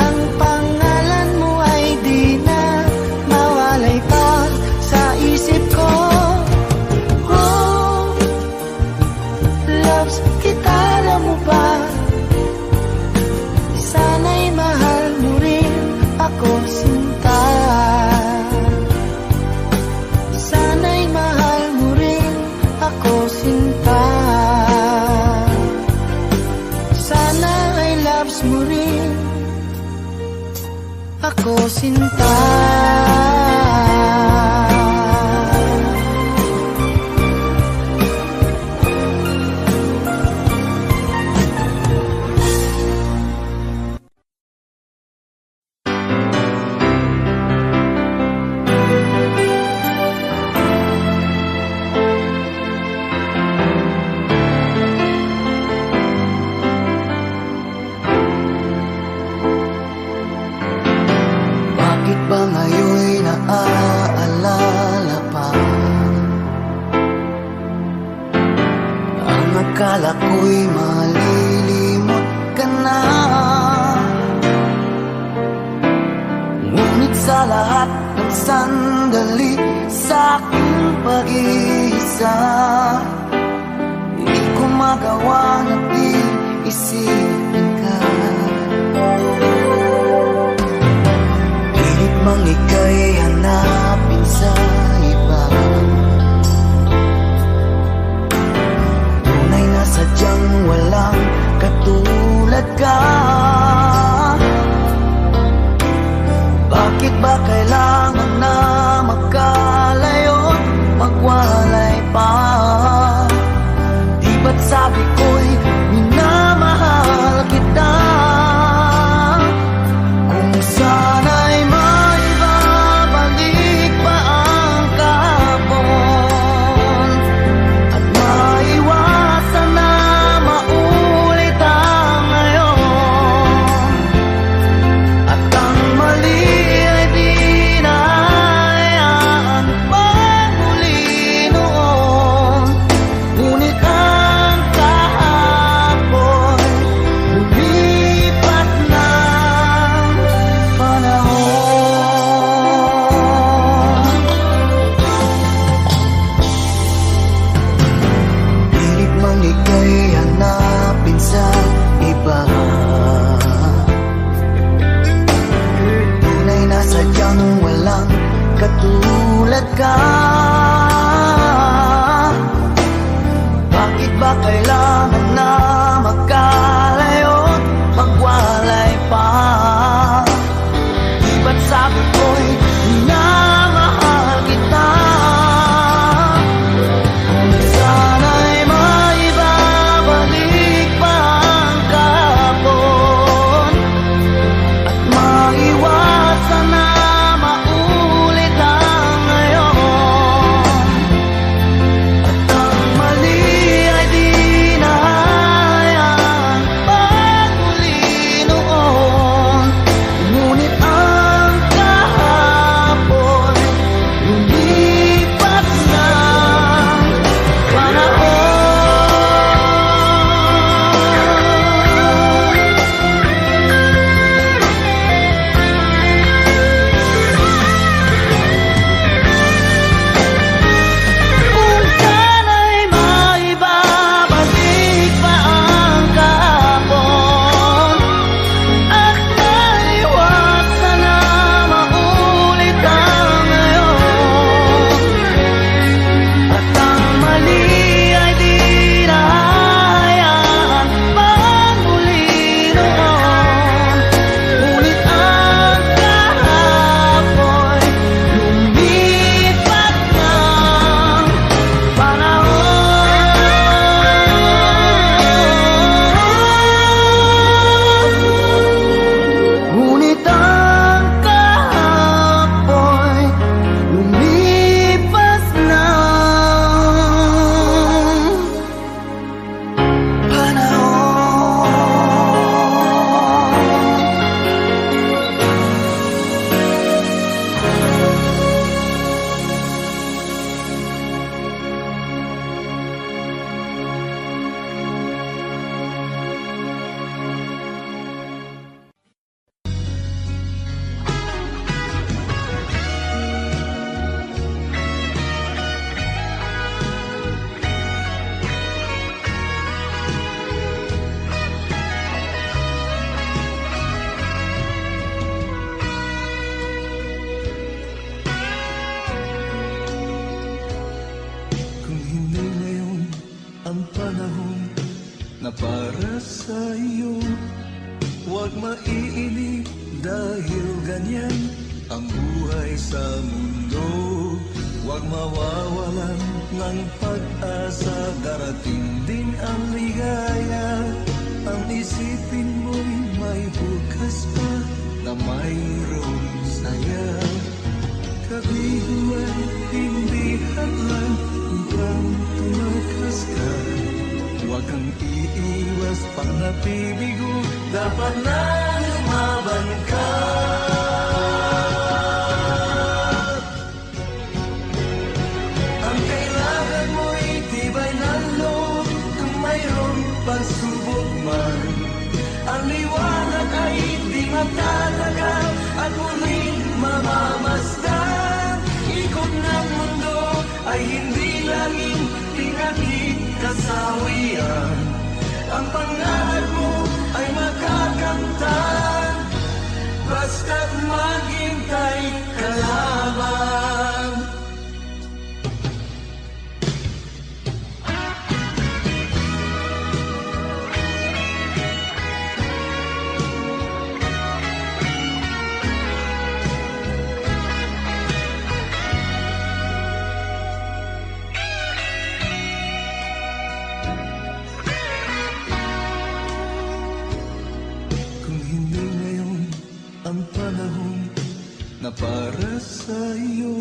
Speaker 4: Ang pangalan mo ay di na mawalay pa sa isip ko. Oh, loves kita, alam mo ba? Sana'y mahal mo rin ako, sinta. Sana'y mahal mo rin ako, sinta. Sana ay loves mo rin ako, sinta. Bakit ba ngayon'y naaalala pa ang akala ko'y malilimot ka na? Ngunit sa lahat ng sandali sa aking pag-iisa, di ko magawa na di isipin ka. Pilit mang ika'y hanapin sa iba, tunay na sadyang walang katulad ka. Bakit ba kailangan na magkalayo't magwalay pa? Di ba't sabi ko'y minamahal kita? Kung sana'y maibabalik pa ang kahapon at maiwasan na maulit ang ngayon, at ang mali ay di na hayaan pang muli noon. Ngunit ang kahapon lumipat ng panahon. Pilit mang ika'y hanapin sa iba, tunay na sadyang walang katulad ka. Bakit ba kailangan na magkalayo't magwalay pa? Di ba't sabi ko'y minamahal kita? Sana'y maibabalik pa ang kahapon at maiwasan na maulit ang ngayon. At ang mali ay di na hayaan pagmuli noon. Ngunit ang kahapon lumipas ng panahon. Kung sana'y maibabalik pa ang kahapon at maiwasan na maulit ang ngayon. At ang mali ay di na hayaan pagmuli noon. Ngunit ang kahapon lumipas ng panahon. Ngunit ang kahapon lumipas ng panahon.
Speaker 2: Kung hindi ngayon ang panahon na para sa iyo, huwag maiinip dahil ganyan ang buhay sa mundo. Huwag mawawalan ng pag-asa, darating din ang ligaya. Ang isipin mo'y may bukas pa na mayroong saya. Kabiguan, hindi hadlang upang tumakas ka. Huwag kang iiwas pang napibigo, dapat na lumaban ka. Ang kailangan mo'y tibay ng loob kung mayroong pagsubok man. Ang liwanag ay di matalaga at muling mamamasdan. Ikot ng mundo ay hindi laging pinagkikasawian. Ang pangarap mo ay makakamtan, basta't maghintay ka lamang. Kung hindi ngayon ang panahon na para sa iyo,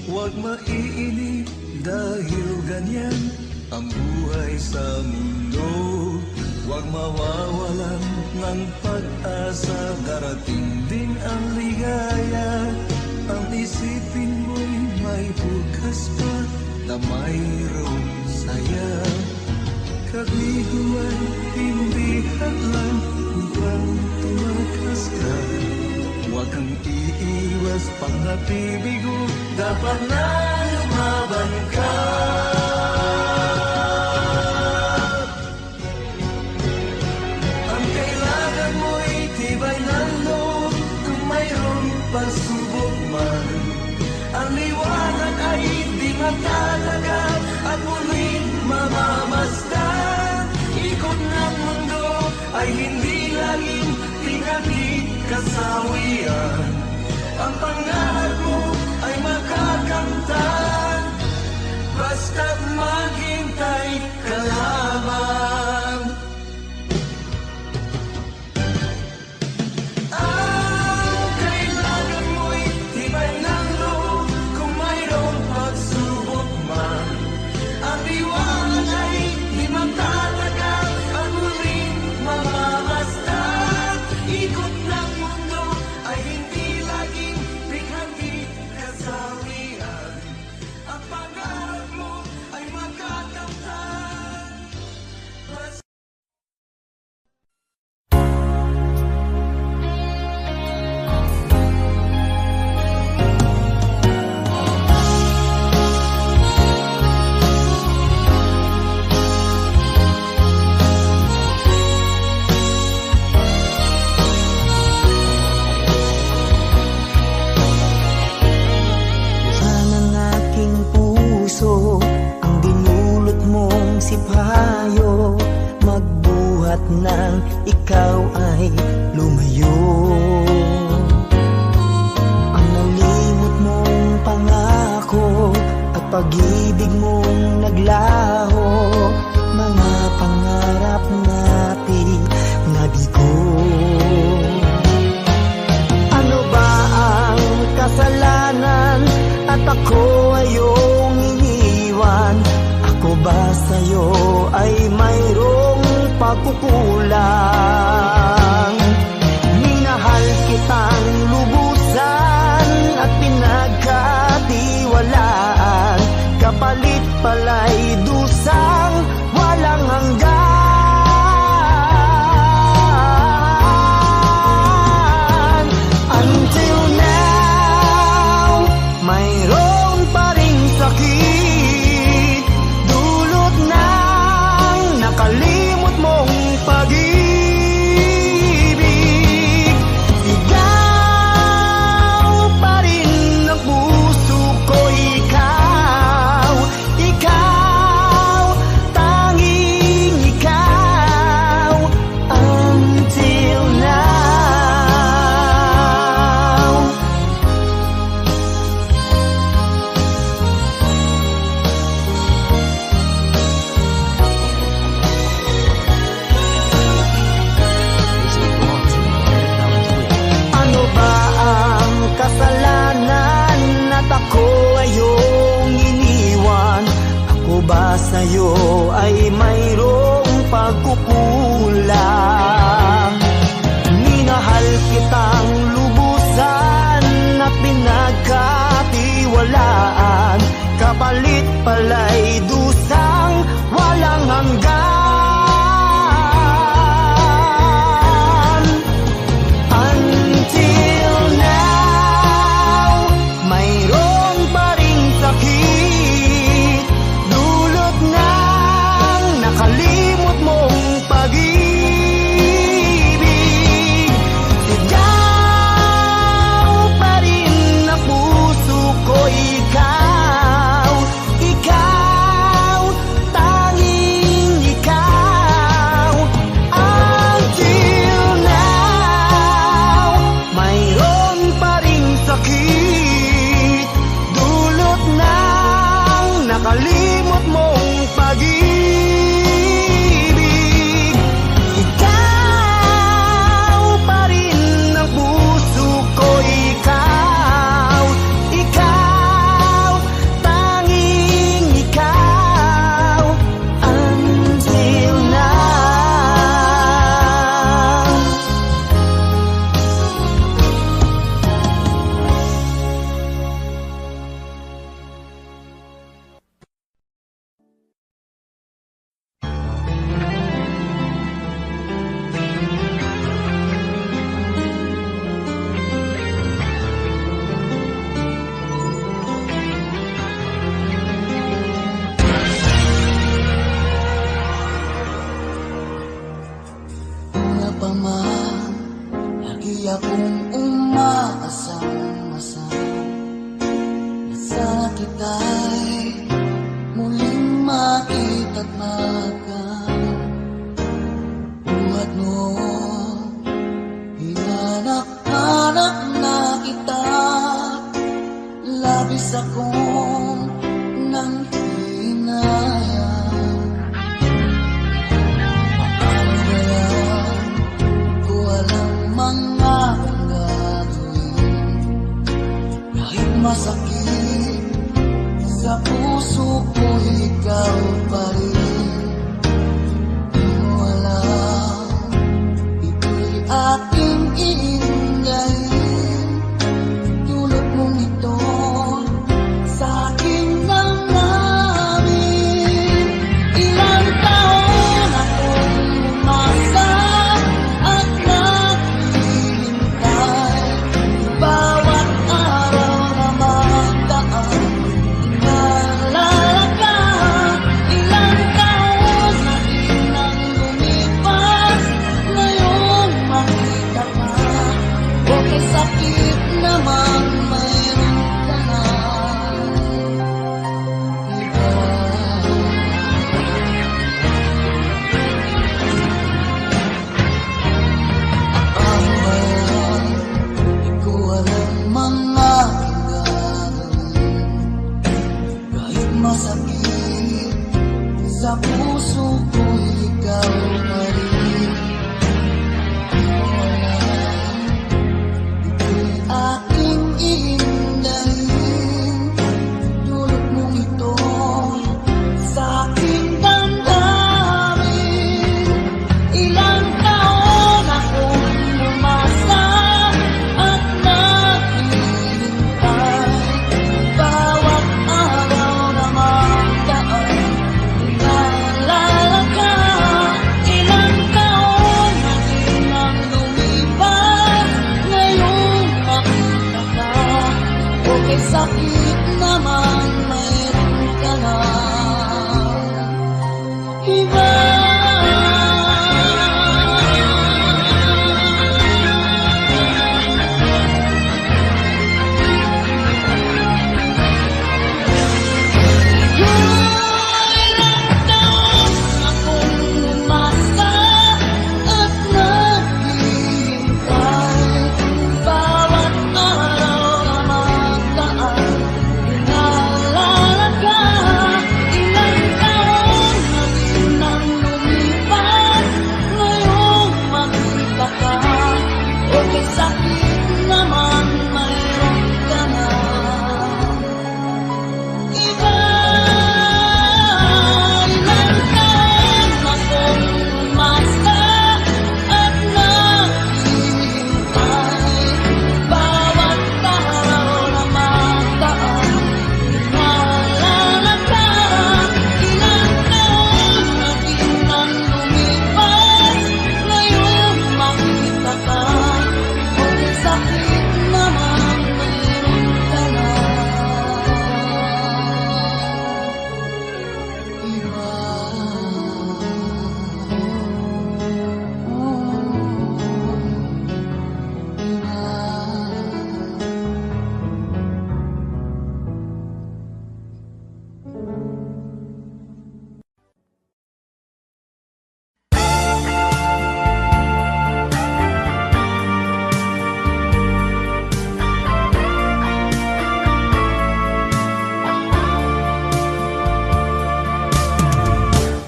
Speaker 2: huwag maiinip dahil ganyan ang buhay sa mundo. Huwag mawawalan ng pag-asa, darating din ang ligaya. Ang isipin mo'y may bukas pa na mayroong saya. Kabiguan, hindi hadlang upang tumakas ka. Huwag kang iiwas pang napibigo, dapat na lumaban ka. Ang kailangan mo'y tibay ng loob kung mayroong pagsubok man. Ang liwanag ay di matalaga at muling mamamasdan. Ikot ng mundo ay hindi laging pinagkikasawian. Ang pangarap mo ay makakamtan, basta't maghintay ka lamang. Ang kailangan mo'y tibay ng loob, kung mayroong pagsubok man. Ang diwan ay di magtatagal, ang muling mamamasdan. Ikot ng mundo ay hindi laging pinagkit kasawian. Ang pangarap mo ay magkakamtan, basta
Speaker 4: Ng aking puso ang dinulot mong sipayo, magbuhat ng ikaw ay lumayo. Ang nalimot mong pangako at pag-ibig mong naglaho, mga pangarap natin nabigo. Ano ba ang kasalanan at ako ay iyong iniwan? Ako ba sa'yo ay mayroong pagkukulang? Minahal kitang lubusan at pinagkatiwalaan, kapalit pala'y dusang walang hanggan. Until now, mayroon pa ring sakit, dulot ng nakalimot mong pag-ibig. Ikaw pa rin ang puso ko, ikaw, ikaw, tanging ikaw. Until now. Ano ba ang kasalanan at ako ay iyong iniwan? Ako ba sa'yo ay mayroong pagkukulang? Minahal kitang lubusan at pinagkatiwalaan, kapalit pala'y dusang walang hanggan. Until now, mayroon pa ring sakit, dulot ng nakalimot mong pag-ibig. Ikaw pa rin ang puso ko, ikaw, ikaw, tanging ikaw. Until now, mayroon pa ring sakit, dulot ng nakalimot mong pag-ibig. Ikaw pa rin ang puso ko, ikaw, ikaw, tanging ikaw. Until now. Una pa man, lagi akong umaasang-asang na sana kita'y muling makita. tatmakan buhat mo. Hinanak-hanak na kita, labis akong nang hinayang. Paano kaya ko alam mga gagawin, kahit masakit sa puso ko, ikaw pa rin. Di mo alam, ito'y aking iingayin. Tulad mong ito sa aking damdamin. Ilang taon akong umasa at naghihintay. Bawat araw na magdaan, inaalala ka. Ilang taon na din ang lumipas, ngayon makita ka. Okay, sakit naman, mayroon ka na iba. Ang bayan, di ko alam mga gagawin, kahit masakit sa puso ko, ikaw pa rin. Di mo alam, ito'y aking iingayin. Tulad mong ito sa aking damdamin. Ilang taon akong umasa at naghihintay. Bawat araw na magdaan, inaalala ka. Ilang taon na din ang lumipas, ngayon makita ka. Okay, sakit naman, mayroon ka na iba. Ilang taon akong umasa at naghihintay. Bawat araw na magdaan, inaalala ka. Ilang taon na din ang lumipas, ngayon makita ka. Okay, sakit naman, mayroon ka na iba. Ilang taon akong umasa at naghihintay. Bawat araw na magdaan, inaalala ka. Ilang taon na din ang lumipas, ngayon makita ka. Okay, sakit naman, mayroon ka na iba.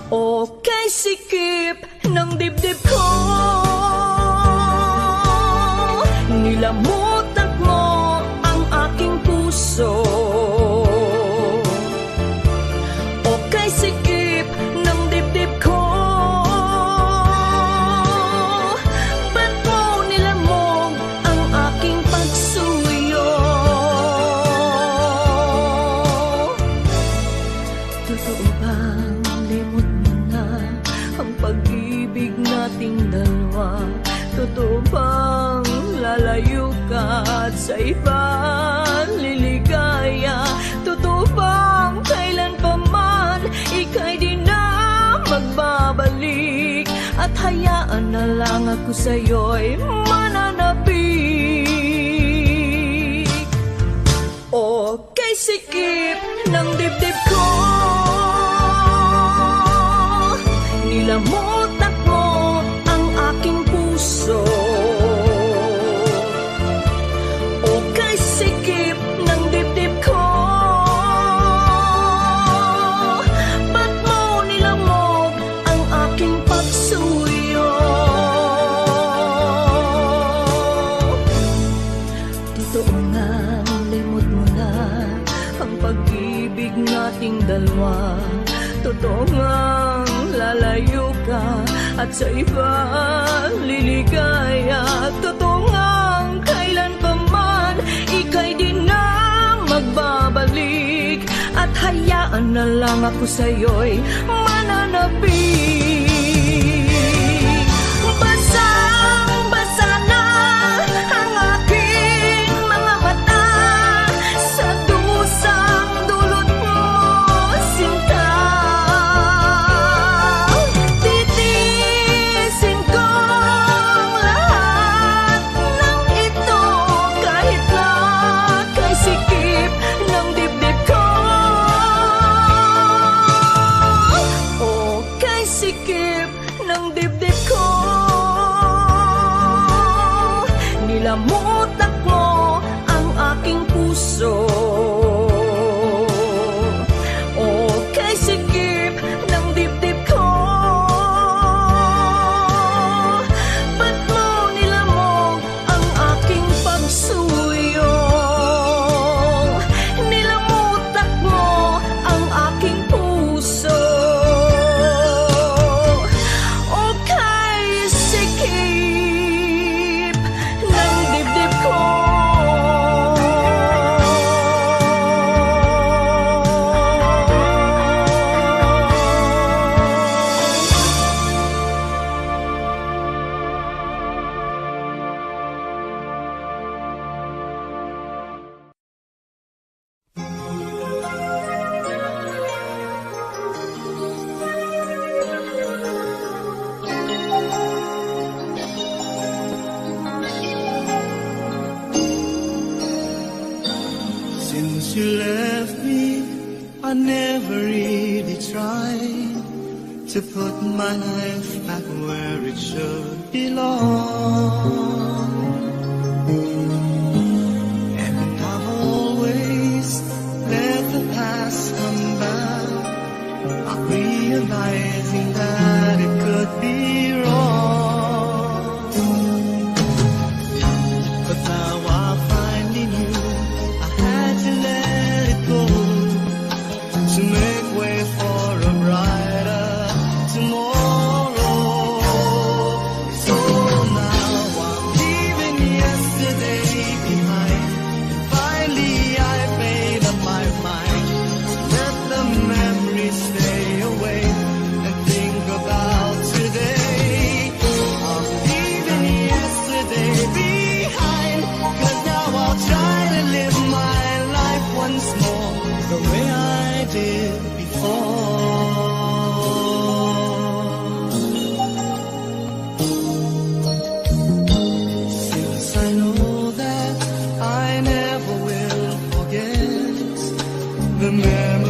Speaker 5: Okay, sikip ng dibdib ko, nilamutan mo ang aking puso. Okay, sikip ng dibdib ko, ba't mo nilamog ang aking pagsuyo? Totoo bang limot mo na ang pag-ibig nating dalawa? Totoo bang lalayo ka at sa iba liligaya? Totoo bang kailan pa man ika'y di na magbabalik? At hayaan na lang ako sa'yo'y mananapik. Okay, sikip ng dibdib ko, nilamutak mo ang aking puso. O kay sikip ng dibdib ko, ba't mo nilamog ang aking pagsuyo? Totoo nga, limot mo na ang pag-ibig nating dalawa. Totoo nga, lalayo ka at sa iba liligaya. Totoo nga, kailan pa man ika'y di na magbabalik. At hayaan na lang ako sa'yo'y mananabik. Basang-basa na ang aking mga mata sa dusang dulot mo, sinta. Titiisin ko ang lahat ng ito kahit na kay sikip ng dibdib ko. O kay sikip ng dibdib ko, nilamutak mo ang aking puso. O kay sikip ng dibdib ko, ba't mo nilamog ang aking pagsuyo? Nilamutak mo ang aking puso. O kay sikip ng dibdib ko.
Speaker 4: Since you left me, I never really tried to put my life back where it should belong. And I've always let the past come back, not realizing that it could be wrong. But now I finally knew I had to let it go to make way for a brighter tomorrow. So now I'm leaving yesterday behind. Finally I made up my mind to let the memories stay away and think about today. I'm leaving yesterday behind, 'cause now I'll try to live my life once more the way I did before. Since I know that I never will forget the memories